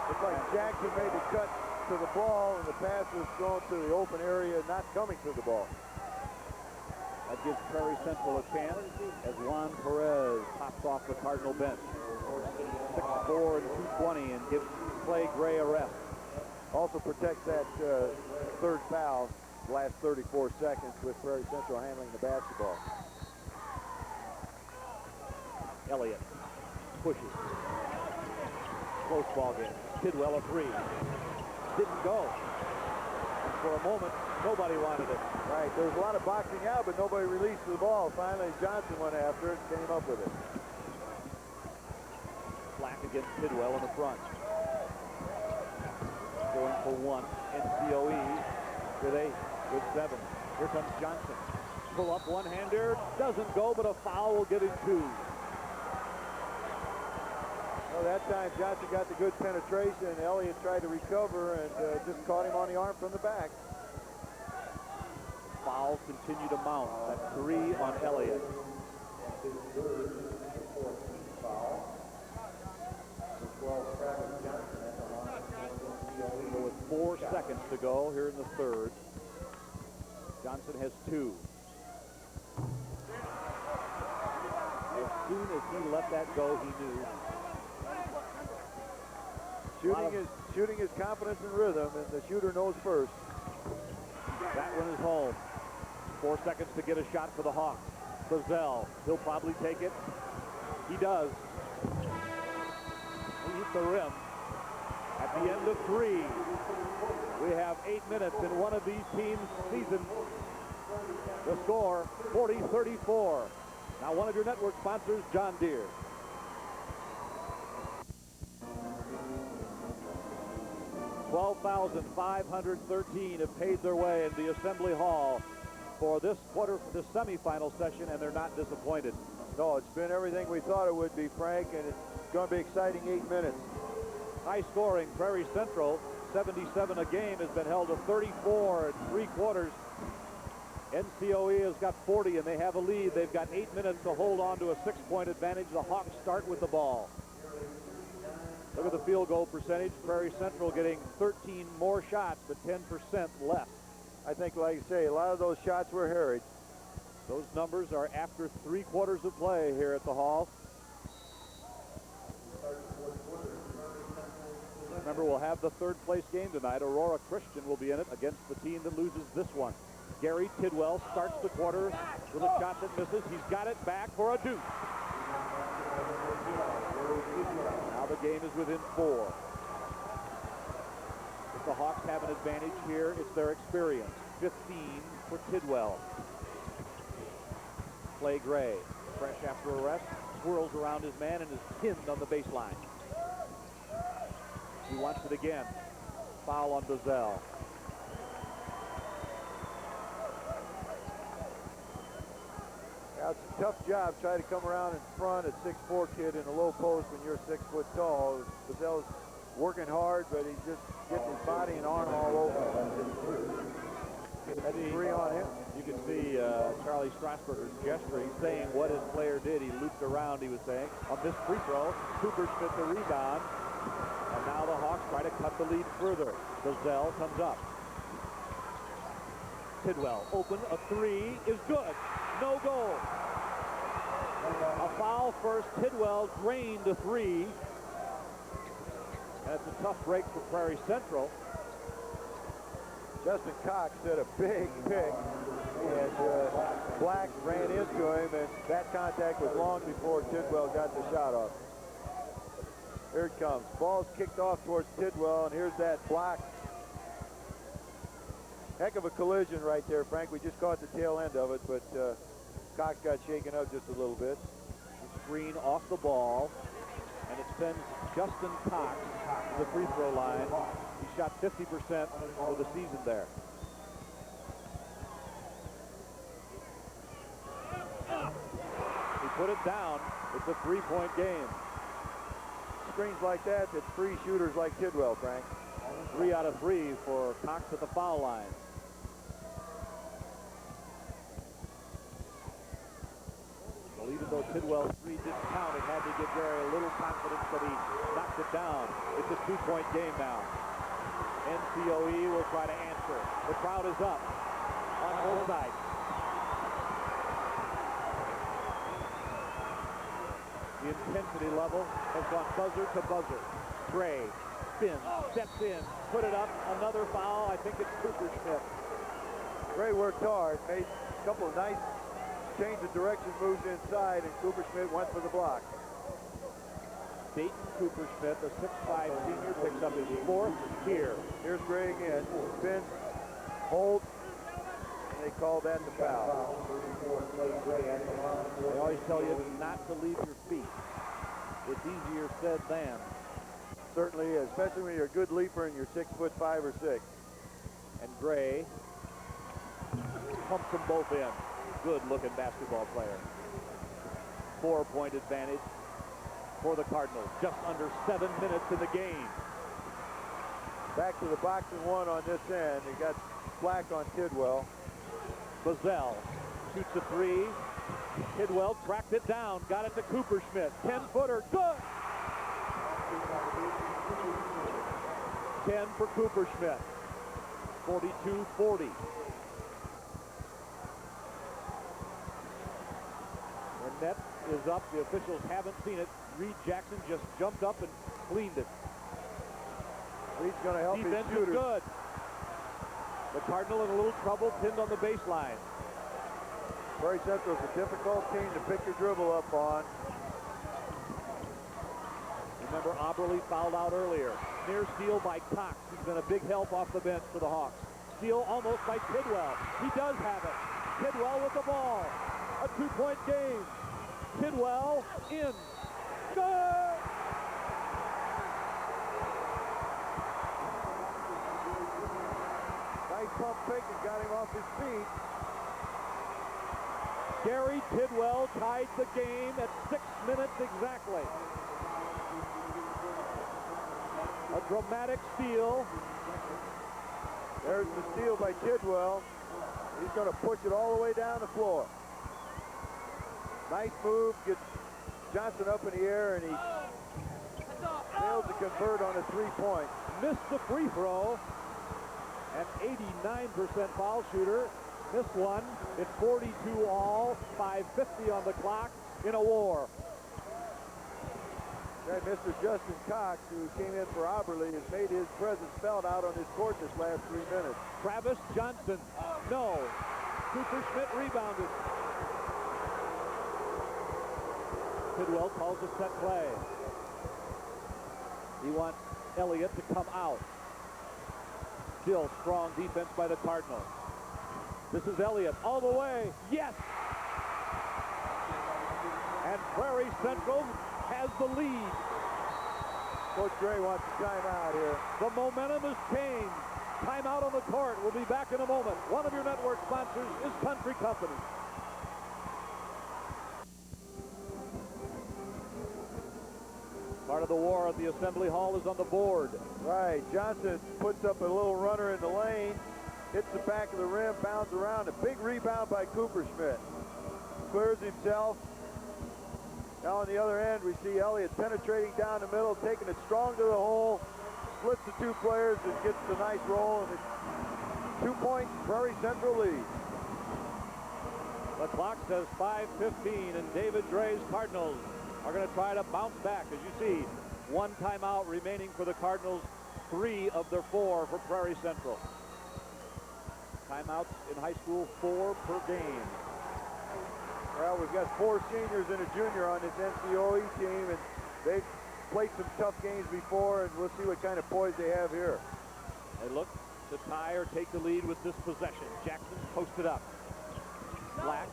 [SPEAKER 8] Looks like Jackson made the cut to the ball, and the pass was thrown to the open area, not coming to the ball.
[SPEAKER 6] That gives Prairie Central a chance as Juan Perez pops off the Cardinal bench. 6'4" and 220 and gives Clay Gray a rest.
[SPEAKER 8] Also protects that third foul, last 34 seconds with Prairie Central handling the basketball.
[SPEAKER 6] Elliott pushes. Close ball game. Tidwell a three. Didn't go. And for a moment, nobody wanted it.
[SPEAKER 8] Right, there was a lot of boxing out, but nobody released the ball. Finally, Johnson went after it and came up with it.
[SPEAKER 6] Black against Tidwell in the front. Going for one. NCOE with 8, with 7. Here comes Johnson. Pull up one-hander. Doesn't go, but a foul will give him 2.
[SPEAKER 8] Well, that time Johnson got the good penetration. Elliott tried to recover and just caught him on the arm from the back.
[SPEAKER 6] Fouls continue to mount. That's 3 on Elliott. So with 4 seconds to go here in the third, Johnson has 2. As soon as he let that go, he knew.
[SPEAKER 8] Shooting is confidence and rhythm, and the shooter knows first.
[SPEAKER 6] That one is home. 4 seconds to get a shot for the Hawks. Bazell, he'll probably take it. He does. He hit the rim. At the end of 3, we have 8 minutes in one of these teams' season. The score, 40-34. Now one of your network sponsors, John Deere. $12,513 have paid their way in the Assembly Hall for this semifinal session, and they're not disappointed.
[SPEAKER 8] No, it's been everything we thought it would be, Frank, and it's going to be exciting 8 minutes.
[SPEAKER 6] High scoring. Prairie Central, 77 a game, has been held to 34 3/4. NCOE has got 40, and they have a lead. They've got 8 minutes to hold on to a 6-point advantage. The Hawks start with the ball. Look at the field goal percentage. Prairie Central getting 13 more shots, but 10% less.
[SPEAKER 8] I think, like you say, a lot of those shots were harried.
[SPEAKER 6] Those numbers are after 3/4 of play here at the Hall. Remember, we'll have the third place game tonight. Aurora Christian will be in it against the team that loses this one. Gary Tidwell starts the quarter with a shot that misses. He's got it back for a deuce. Now the game is within 4. If the Hawks have an advantage here, it's their experience. 15 for Tidwell. Clay Gray, fresh after arrest, swirls around his man and is pinned on the baseline. He wants it again. Foul on Bazell.
[SPEAKER 8] Yeah, it's a tough job trying to come around in front at 6'4" kid in a low post when you're 6 foot tall. Bazell's working hard, but he's just getting his body and arm all over. That's 3 on him.
[SPEAKER 6] You can see Charlie Strasburger's gesturing, saying what his player did. He looped around, he was saying. On this free throw, Cooper Schmidt the rebound. And now the Hawks try to cut the lead further. Bazell comes up. Tidwell open, a 3 is good. No goal. A foul first. Tidwell drained a 3. And it's a tough break for Prairie Central.
[SPEAKER 8] Justin Cox had a big pick, and Black ran into him, and that contact was long before Tidwell got the shot off. Here it comes. Ball's kicked off towards Tidwell, and here's that block. Heck of a collision right there, Frank. We just caught the tail end of it, but Cox got shaken up just a little bit.
[SPEAKER 6] The screen off the ball, and it sends Justin Cox to the free throw line. He shot 50% for the season there. He put it down. It's a 3-point game.
[SPEAKER 8] Screens like that free shooters like Tidwell, Frank.
[SPEAKER 6] 3 out of 3 for Cox at the foul line. Well, even though Tidwell's 3 didn't count, it had to give Gary a little confidence that he knocked it down. It's a 2-point game now. NCOE will try to answer. The crowd is up on both sides. The intensity level has gone buzzer to buzzer. Gray spins, steps in, put it up. Another foul. I think it's Cooper Schmidt.
[SPEAKER 8] Gray worked hard, made a couple of nice change of direction, moves inside, and Cooper Schmidt went for the block.
[SPEAKER 6] Dayton Cooper Schmidt, the 6'5" senior, picks up his 4th here.
[SPEAKER 8] Here's Gray again. Spin, hold, and they call that the foul.
[SPEAKER 6] They always tell you not to leave your feet. It's easier said than.
[SPEAKER 8] Certainly, especially when you're a good leaper and you're 6'5" or 6.
[SPEAKER 6] And Gray pumps them both in. Good-looking basketball player. 4-point advantage for the Cardinals. Just under 7 minutes in the game.
[SPEAKER 8] Back to the box and 1 on this end. He got slack on Tidwell.
[SPEAKER 6] Bazell shoots a 3. Tidwell tracked it down. Got it to Cooper Schmidt. 10-footer. Good! 10 for Cooper Schmidt. 42-40. The net is up. The officials haven't seen it. Reed Jackson just jumped up and cleaned it.
[SPEAKER 8] Reed's going to help
[SPEAKER 6] Defense
[SPEAKER 8] his shooter.
[SPEAKER 6] Is good. The Cardinal in a little trouble, pinned on the baseline.
[SPEAKER 8] Prairie Central's a difficult team to pick your dribble up on.
[SPEAKER 6] Remember, Oberle fouled out earlier. Near steal by Cox. He's been a big help off the bench for the Hawks. Steal almost by Tidwell. He does have it. Tidwell with the ball. A 2-point game. Tidwell in. Good!
[SPEAKER 8] Nice pump fake and got him off his feet.
[SPEAKER 6] Gary Tidwell tied the game at 6 minutes exactly. A dramatic steal.
[SPEAKER 8] There's the steal by Tidwell. He's going to push it all the way down the floor. Nice move. Gets Johnson up in the air, and he failed to convert on a 3-point.
[SPEAKER 6] Missed the free throw. An 89% foul shooter. Missed one. It's 42 all. 5:50 on the clock in a war.
[SPEAKER 8] And Mr. Justin Cox, who came in for Oberle, has made his presence felt out on his court this last 3 minutes.
[SPEAKER 6] Travis Johnson. No. Cooper Schmidt rebounded. Tidwell calls a set play. He wants Elliott to come out. Still strong defense by the Cardinals. This is Elliott all the way. Yes! And Prairie Central has the lead.
[SPEAKER 8] Coach Gray wants a timeout here.
[SPEAKER 6] The momentum has changed. Timeout on the court. We'll be back in a moment. One of your network sponsors is Country Company. Part of the war at the Assembly Hall is on the board.
[SPEAKER 8] Right. Johnson puts up a little runner in the lane, hits the back of the rim, bounds around. A big rebound by Cooper Schmidt. Clears himself. Now on the other end, we see Elliott penetrating down the middle, taking it strong to the hole, splits the 2 players and gets the nice roll, and it's 2-point Prairie Central lead.
[SPEAKER 6] The clock says 5:15, and David Dre's Cardinals are going to try to bounce back. As you see, 1 timeout remaining for the Cardinals, 3 of their 4 for Prairie Central. Timeouts in high school, 4 per game.
[SPEAKER 8] Well, we've got 4 seniors and a junior on this NCOE team, and they've played some tough games before, and we'll see what kind of poise they have here.
[SPEAKER 6] They look to tie or take the lead with this possession. Jackson posted up. Black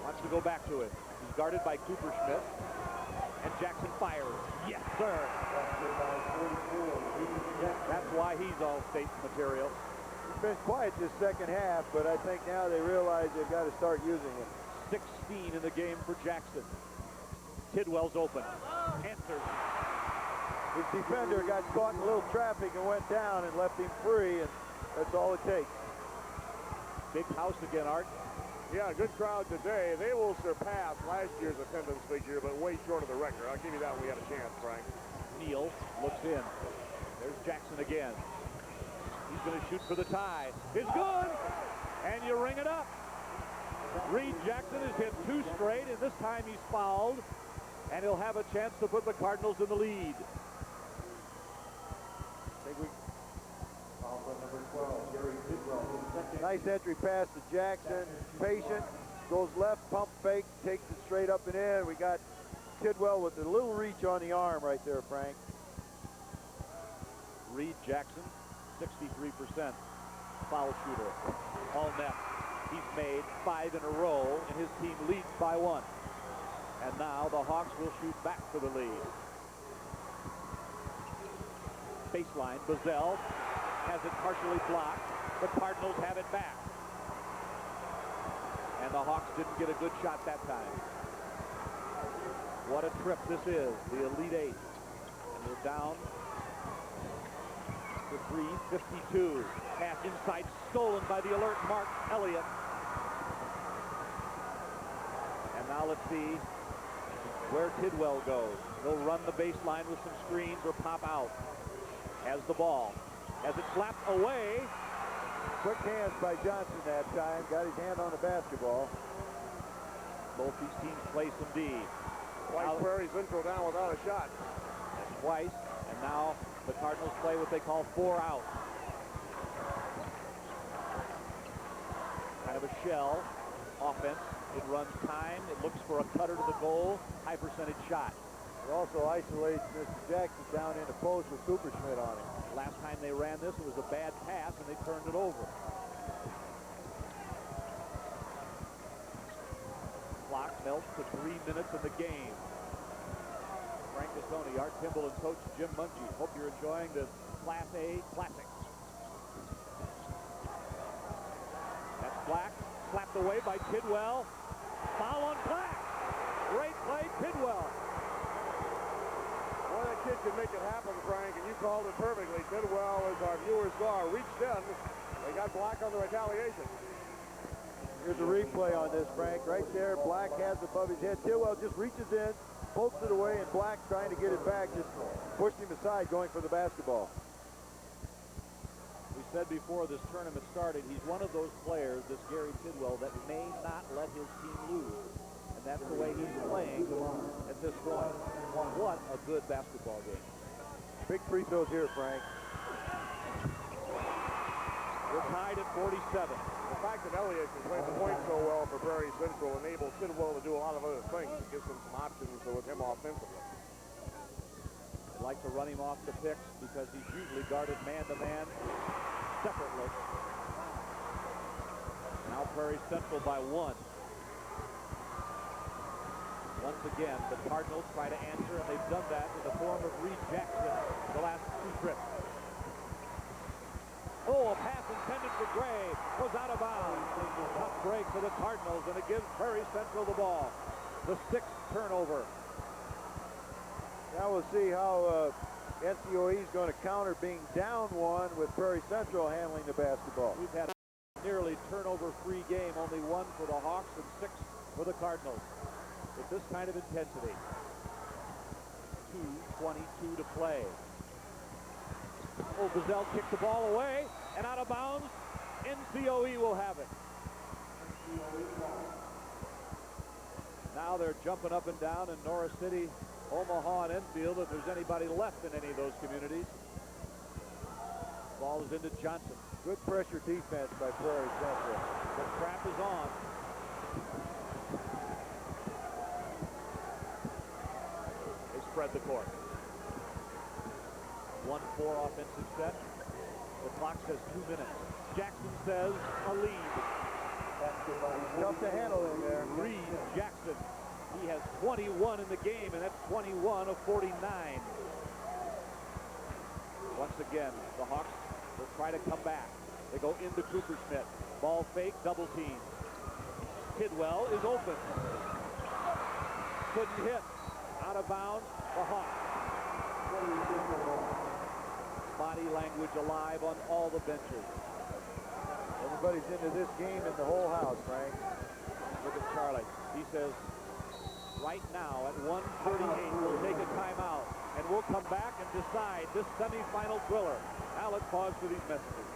[SPEAKER 6] wants to go back to it. He's guarded by Cooper Schmidt. And Jackson fires. Yes, sir. That's why he's all-state material.
[SPEAKER 8] He's been quiet this second half, but I think now they realize they've got to start using it.
[SPEAKER 6] 16 in the game for Jackson. Tidwell's open. Answers.
[SPEAKER 8] His defender got caught in a little traffic and went down and left him free, and that's all it takes.
[SPEAKER 6] Big house again, Art.
[SPEAKER 1] Yeah, good crowd today. They will surpass last year's attendance figure, but way short of the record. I'll give you that when we had a chance, Frank.
[SPEAKER 6] Neal looks in. There's Jackson again. He's going to shoot for the tie. It's good! And you ring it up. Reed Jackson has hit 2 straight, and this time he's fouled, and he'll have a chance to put the Cardinals in the lead.
[SPEAKER 8] Nice entry pass to Jackson. Patient. Goes left, pump fake, takes it straight up and in. We got Tidwell with a little reach on the arm right there, Frank.
[SPEAKER 6] Reed Jackson, 63% foul shooter. All net. He's made 5 in a row, and his team leads by 1. And now the Hawks will shoot back for the lead. Baseline, Bazell has it partially blocked. The Cardinals have it back. And the Hawks didn't get a good shot that time. What a trip this is, the Elite Eight. And we're down to 3:52. Pass inside, stolen by the alert Mark Elliott. And now let's see where Tidwell goes. He'll run the baseline with some screens or pop out. Has the ball. Has it slapped away.
[SPEAKER 8] Quick hands by Johnson that time. Got his hand on the basketball.
[SPEAKER 6] Both these teams play some D.
[SPEAKER 1] Twice Prairie Central down without a shot.
[SPEAKER 6] Twice. And now the Cardinals play what they call 4 out. Kind of a shell offense. It runs time. It looks for a cutter to the goal. High percentage shot.
[SPEAKER 8] It also isolates Mr. Jackson down in the post with Cooper Schmidt on him.
[SPEAKER 6] Last time they ran this, it was a bad pass, and they turned it over. Clock melts to 3 minutes in the game. Frank Gazzoni, Art Kimball, and Coach Jim Mungie. Hope you're enjoying this Class A Classic. That's Black, slapped away by Tidwell. Foul on Black. Great play, Tidwell.
[SPEAKER 1] Boy, that kid can make it happen, Frank, and you called it perfectly. Tidwell, as our viewers saw, reached in. They got Black on the retaliation.
[SPEAKER 8] Here's a replay on this, Frank. Right there, Black has it above his head. Tidwell just reaches in, pokes it away, and Black trying to get it back, just pushed him aside, going for the basketball.
[SPEAKER 6] We said before this tournament started, he's one of those players, this Gary Tidwell, that may not let his team lose. And that's the way he's playing at this point. What a good basketball game.
[SPEAKER 8] Big free throws here, Frank.
[SPEAKER 6] We're tied at 47.
[SPEAKER 1] The fact that Elliott can play the point so well for Prairie Central enables Tidwell to do a lot of other things. It gives them some options with him offensively.
[SPEAKER 6] They like to run him off the picks because he's usually guarded man-to-man separately. Now Prairie Central by 1. Once again, the Cardinals try to answer, and they've done that in the form of Reed Jackson the last 2 trips. Oh, a pass intended for Gray was out of bounds. Tough break for the Cardinals, and it gives Prairie Central the ball. The 6th turnover.
[SPEAKER 8] Now we'll see how NCOE is going to counter being down 1 with Prairie Central handling the basketball.
[SPEAKER 6] We've had a nearly turnover-free game, only 1 for the Hawks and 6 for the Cardinals. With this kind of intensity. 2:22 to play. Oh, Bazell kicked the ball away and out of bounds. NCOE will have it. Now they're jumping up and down in Norris City, Omaha-Enfield, if there's anybody left in any of those communities. Ball is into Johnson.
[SPEAKER 8] Good pressure defense by Prairie Central.
[SPEAKER 6] The trap is on. Spread the court. 1-4 offensive set. The clock says 2 minutes. Jackson says a lead.
[SPEAKER 8] Tough to handle in there.
[SPEAKER 6] Reed Jackson. He has 21 in the game, and that's 21 of 49. Once again, the Hawks will try to come back. They go into Cooper Schmidt. Ball fake, double team. Tidwell is open. Couldn't hit. Out of bounds, the Hawks. Body language alive on all the benches.
[SPEAKER 8] Everybody's into this game in the whole house, Frank.
[SPEAKER 6] Look at Charlie. He says, right now at 1:38, we'll take a timeout, and we'll come back and decide this semifinal thriller. Now let's pause for these messages.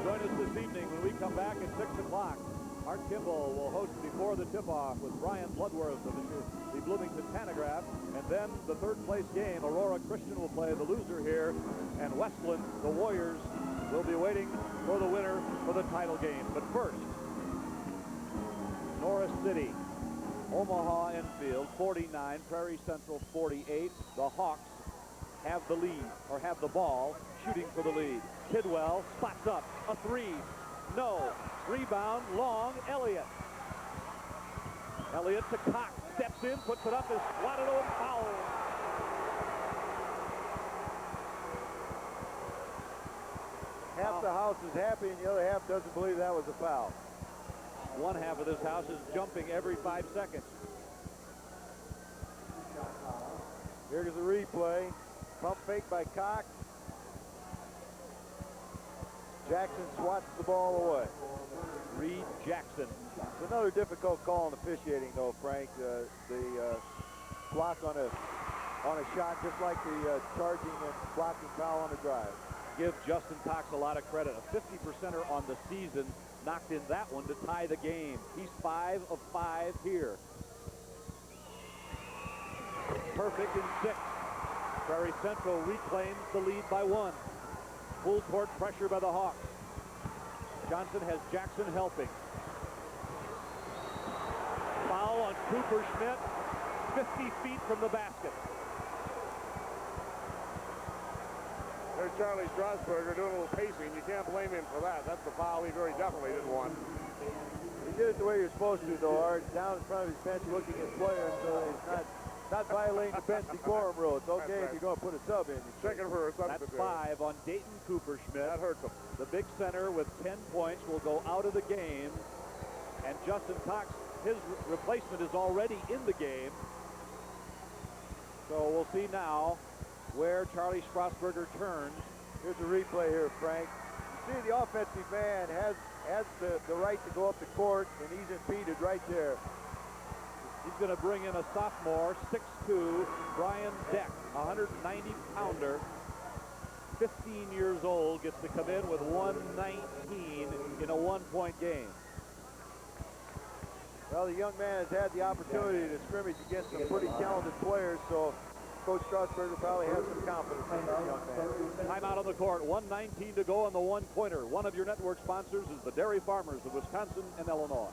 [SPEAKER 6] Join us this evening when we come back at 6 o'clock. Art Kimball will host Before the Tip-Off with Brian Bloodworth of the Bloomington Panagraph. And then the 3rd place game, Aurora Christian will play the loser here. And Westland, the Warriors, We'll be waiting for the winner for the title game. But first, Norris City, Omaha-Enfield, 49, Prairie Central, 48. The Hawks have the lead, or have the ball, shooting for the lead. Tidwell spots up, a three, no. Rebound, long, Elliott. Elliott to Cox, steps in, puts it up, is swatted over, foul.
[SPEAKER 8] Half the house is happy and the other half doesn't believe that was a foul.
[SPEAKER 6] One half of this house is jumping every 5 seconds.
[SPEAKER 8] Here's the replay. Pump fake by Cox. Jackson swats the ball away.
[SPEAKER 6] Reed Jackson.
[SPEAKER 8] It's another difficult call in officiating, though, Frank. The block on a shot, just like the charging and blocking foul on a drive.
[SPEAKER 6] Give Justin Cox a lot of credit. A 50%er on the season, knocked in that one to tie the game. He's 5 of 5 here. Perfect in 6. Prairie Central reclaims the lead by 1. Full court pressure by the Hawks. Johnson has Jackson helping. Foul on Cooper Schmidt, 50 feet from the basket.
[SPEAKER 1] There's Charlie Strasburger doing a little pacing. You can't blame him for that. That's the foul he very definitely didn't want.
[SPEAKER 8] He did it the way you're supposed to, though, Art. Down in front of his bench looking at players, so he's not violating the bench decorum rule. It's okay if you're going to put a sub in.
[SPEAKER 1] Checking for a substitute.
[SPEAKER 6] That's 5 on Dayton Cooper Schmidt.
[SPEAKER 1] That hurts him.
[SPEAKER 6] The big center with 10 points will go out of the game. And Justin Cox, his replacement is already in the game. So we'll see now where Charlie Strasburger turns.
[SPEAKER 8] Here's a replay here, Frank. You see the offensive man has the right to go up the court, and he's impeded right there.
[SPEAKER 6] He's going to bring in a sophomore, 6'2", Brian Deck, 190-pounder, 15 years old, gets to come in with 119 in a one-point game.
[SPEAKER 8] Well, the young man has had the opportunity to scrimmage against some pretty talented players, so Coach Strasburger probably has some confidence in this young man.
[SPEAKER 6] Timeout on the court, 1:19 to go on the one-pointer. One of your network sponsors is the Dairy Farmers of Wisconsin and Illinois.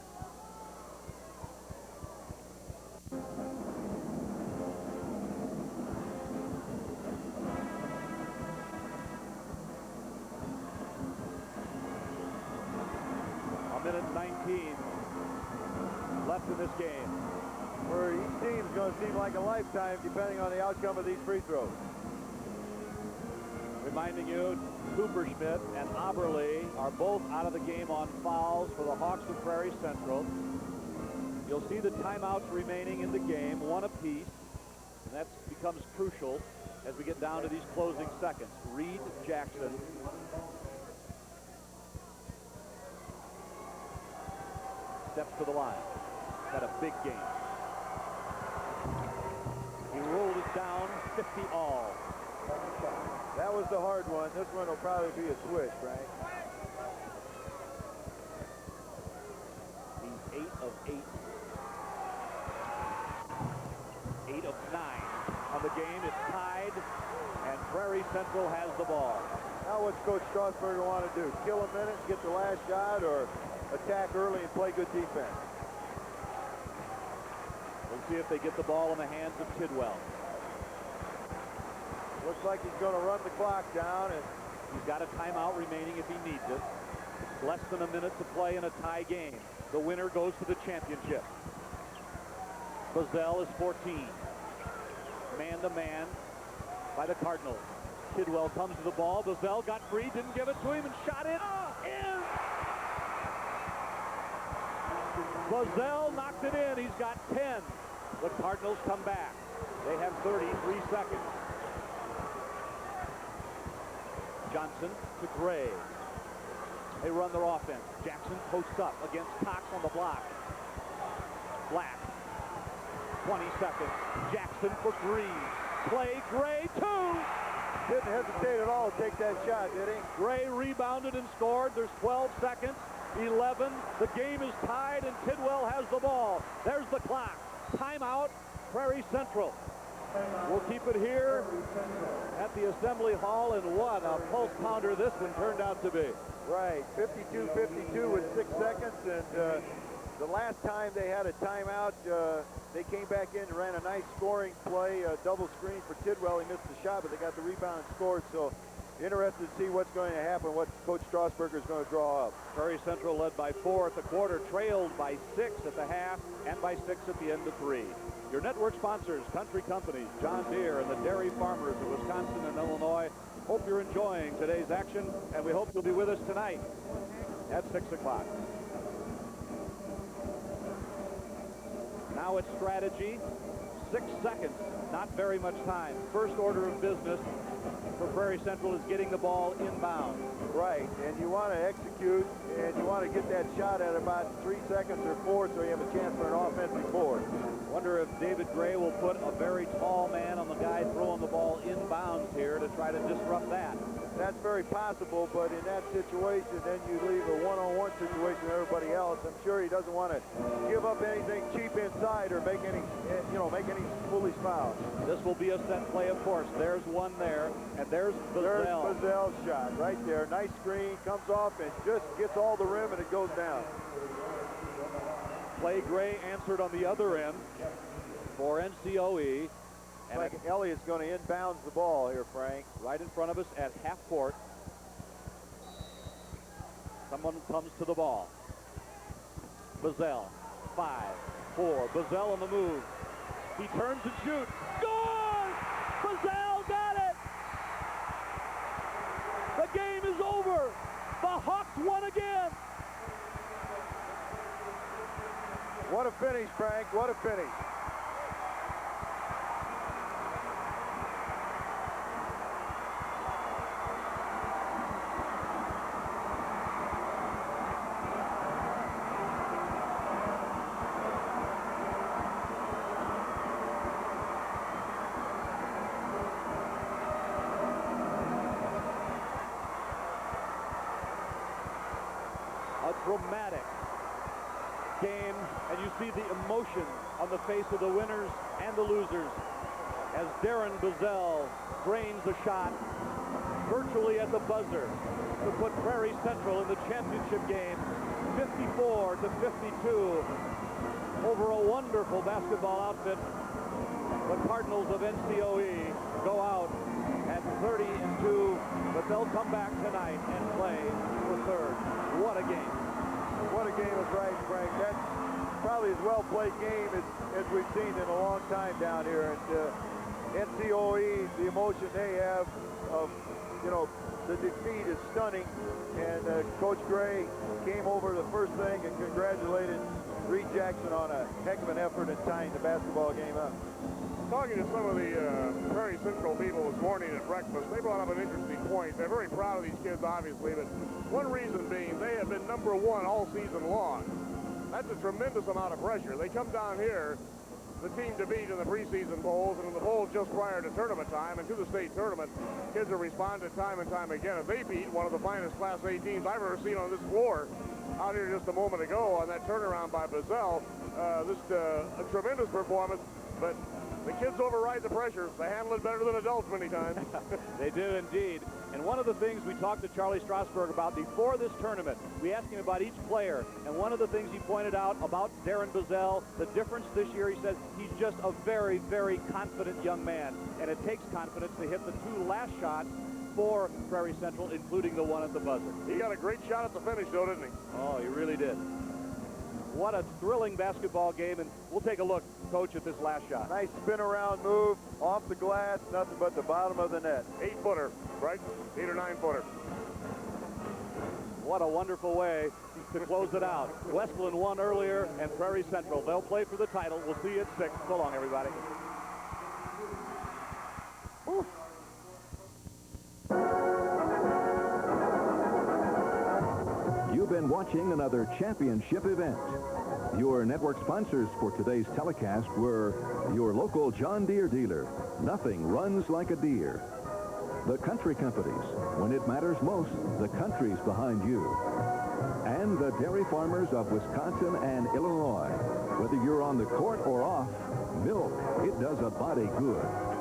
[SPEAKER 6] A minute 19 left in this game.
[SPEAKER 8] For each team is going to seem like a lifetime depending on the outcome of these free throws.
[SPEAKER 6] Reminding you, Cooper Schmidt and Aberle are both out of the game on fouls for the Hawks of Prairie Central. You'll see the timeouts remaining in the game, 1 apiece, and that becomes crucial as we get down to these closing seconds. Reed Jackson. Steps to the line. Had a big game. He rolled it down, 50 all.
[SPEAKER 8] That was the hard one. This one will probably be a switch, Frank.
[SPEAKER 6] He's 8 of 8. 8 of 9 on the game. It's tied, and Prairie Central has the ball.
[SPEAKER 8] Now what's Coach Strasburger want to do? Kill a minute, get the last shot, or attack early and play good defense?
[SPEAKER 6] We'll see if they get the ball in the hands of Tidwell.
[SPEAKER 8] Looks like he's going to run the clock down, and
[SPEAKER 6] he's got a timeout remaining if he needs it. It's less than a minute to play in a tie game. The winner goes to the championship. Bazell is 14. Man-to-man by the Cardinals. Tidwell comes to the ball. Bazell got free, didn't give it to him, and shot it in. Bazell knocked it in. He's got 10. The Cardinals come back. They have 33 seconds. Johnson to Gray. They run their offense. Jackson posts up against Cox on the block. Black. 20 seconds. Jackson for 3. Play Gray, 2.
[SPEAKER 8] Didn't hesitate at all to take that shot, did he?
[SPEAKER 6] Gray rebounded and scored. There's 12 seconds. 11. The game is tied, and Tidwell has the ball. There's the clock. Timeout, Prairie Central. We'll keep it here at the Assembly Hall, and what a pulse pounder this one turned out to be.
[SPEAKER 8] Right, 52-52 with 6 seconds, and the last time they had a timeout, they came back in and ran a nice scoring play, a double screen for Tidwell. He missed the shot, but they got the rebound and scored, so interested to see what's going to happen, what Coach Strasburger is going to draw up.
[SPEAKER 6] Prairie Central led by 4 at the quarter, trailed by 6 at the half, and by 6 at the end of 3. Your network sponsors, Country Companies, John Deere, and the dairy farmers of Wisconsin and Illinois. Hope you're enjoying today's action, and we hope you'll be with us tonight at 6 o'clock. Now it's strategy. 6 seconds, not very much time. First order of business for Prairie Central is getting the ball inbound.
[SPEAKER 8] Right, and you want to execute, and you want to get that shot at about 3 seconds or 4 so you have a chance for an offensive board.
[SPEAKER 6] Wonder if David Gray will put a very tall man on the guy throwing the ball inbounds here to try to disrupt that.
[SPEAKER 8] That's very possible, but in that situation, then you leave a one-on-one situation with everybody else. I'm sure he doesn't want to give up anything cheap inside or make any, make any foolish fouls.
[SPEAKER 6] This will be a set play, of course. There's one there, and there's Bazell.
[SPEAKER 8] There's Bazell's shot right there. Nice screen, comes off and just gets all the rim, and it goes down.
[SPEAKER 6] Clay Gray answered on the other end for NCOE. And
[SPEAKER 8] like Elliott's going to inbounds the ball here, Frank.
[SPEAKER 6] Right in front of us at half court. Someone comes to the ball. Bazell, 5-4. Bazell on the move. He turns and shoots. Scores! Bazell got it! The game is over. The Hawks won again.
[SPEAKER 8] What a finish, Frank. What a finish.
[SPEAKER 6] Dramatic game, and you see the emotion on the face of the winners and the losers as Darren Bazell drains the shot virtually at the buzzer to put Prairie Central in the championship game 54-52 over a wonderful basketball outfit. The Cardinals of NCOE go out at 30-2, but they'll come back tonight and play for third. What a game.
[SPEAKER 8] What a game is right, Frank. That's probably as well-played game as we've seen in a long time down here. And NCOE, the emotion they have of, the defeat is stunning. And Coach Gray came over the first thing and congratulated Reed Jackson on a heck of an effort in tying the basketball game up.
[SPEAKER 1] Talking to some of the Prairie Central people this morning at breakfast, they brought up an interesting point. They're very proud of these kids, obviously, but one reason being they have been #1 all season long. That's a tremendous amount of pressure. They come down here, the team to beat in the preseason bowls, and in the bowl just prior to tournament time and to the state tournament, kids have responded time and time again. If they beat one of the finest Class A teams I've ever seen on this floor out here just a moment ago on that turnaround by Bazell, a tremendous performance, but the kids override the pressure. They handle it better than adults many times.
[SPEAKER 6] They do indeed. And one of the things we talked to Charlie Strasburg about before this tournament, we asked him about each player, and one of the things he pointed out about Darren Bazell, the difference this year, he says he's just a very, very confident young man, and it takes confidence to hit the 2 last shots for Prairie Central, including the one at the buzzer.
[SPEAKER 1] He got a great shot at the finish, though, didn't he?
[SPEAKER 6] Oh, he really did. What a thrilling basketball game, and we'll take a look, Coach, at this last shot.
[SPEAKER 8] Nice spin-around move, off the glass, nothing but the bottom of the net.
[SPEAKER 1] 8-footer, right? 8 or 9-footer.
[SPEAKER 6] What a wonderful way to close it out. Westland won earlier, and Prairie Central, they'll play for the title. We'll see you at 6. So long, everybody. Woo.
[SPEAKER 11] You've been watching another championship event. Your network sponsors for today's telecast were your local John Deere dealer. Nothing runs like a Deere. The country companies. When it matters most, the country's behind you. And the dairy farmers of Wisconsin and Illinois. Whether you're on the court or off, milk, it does a body good.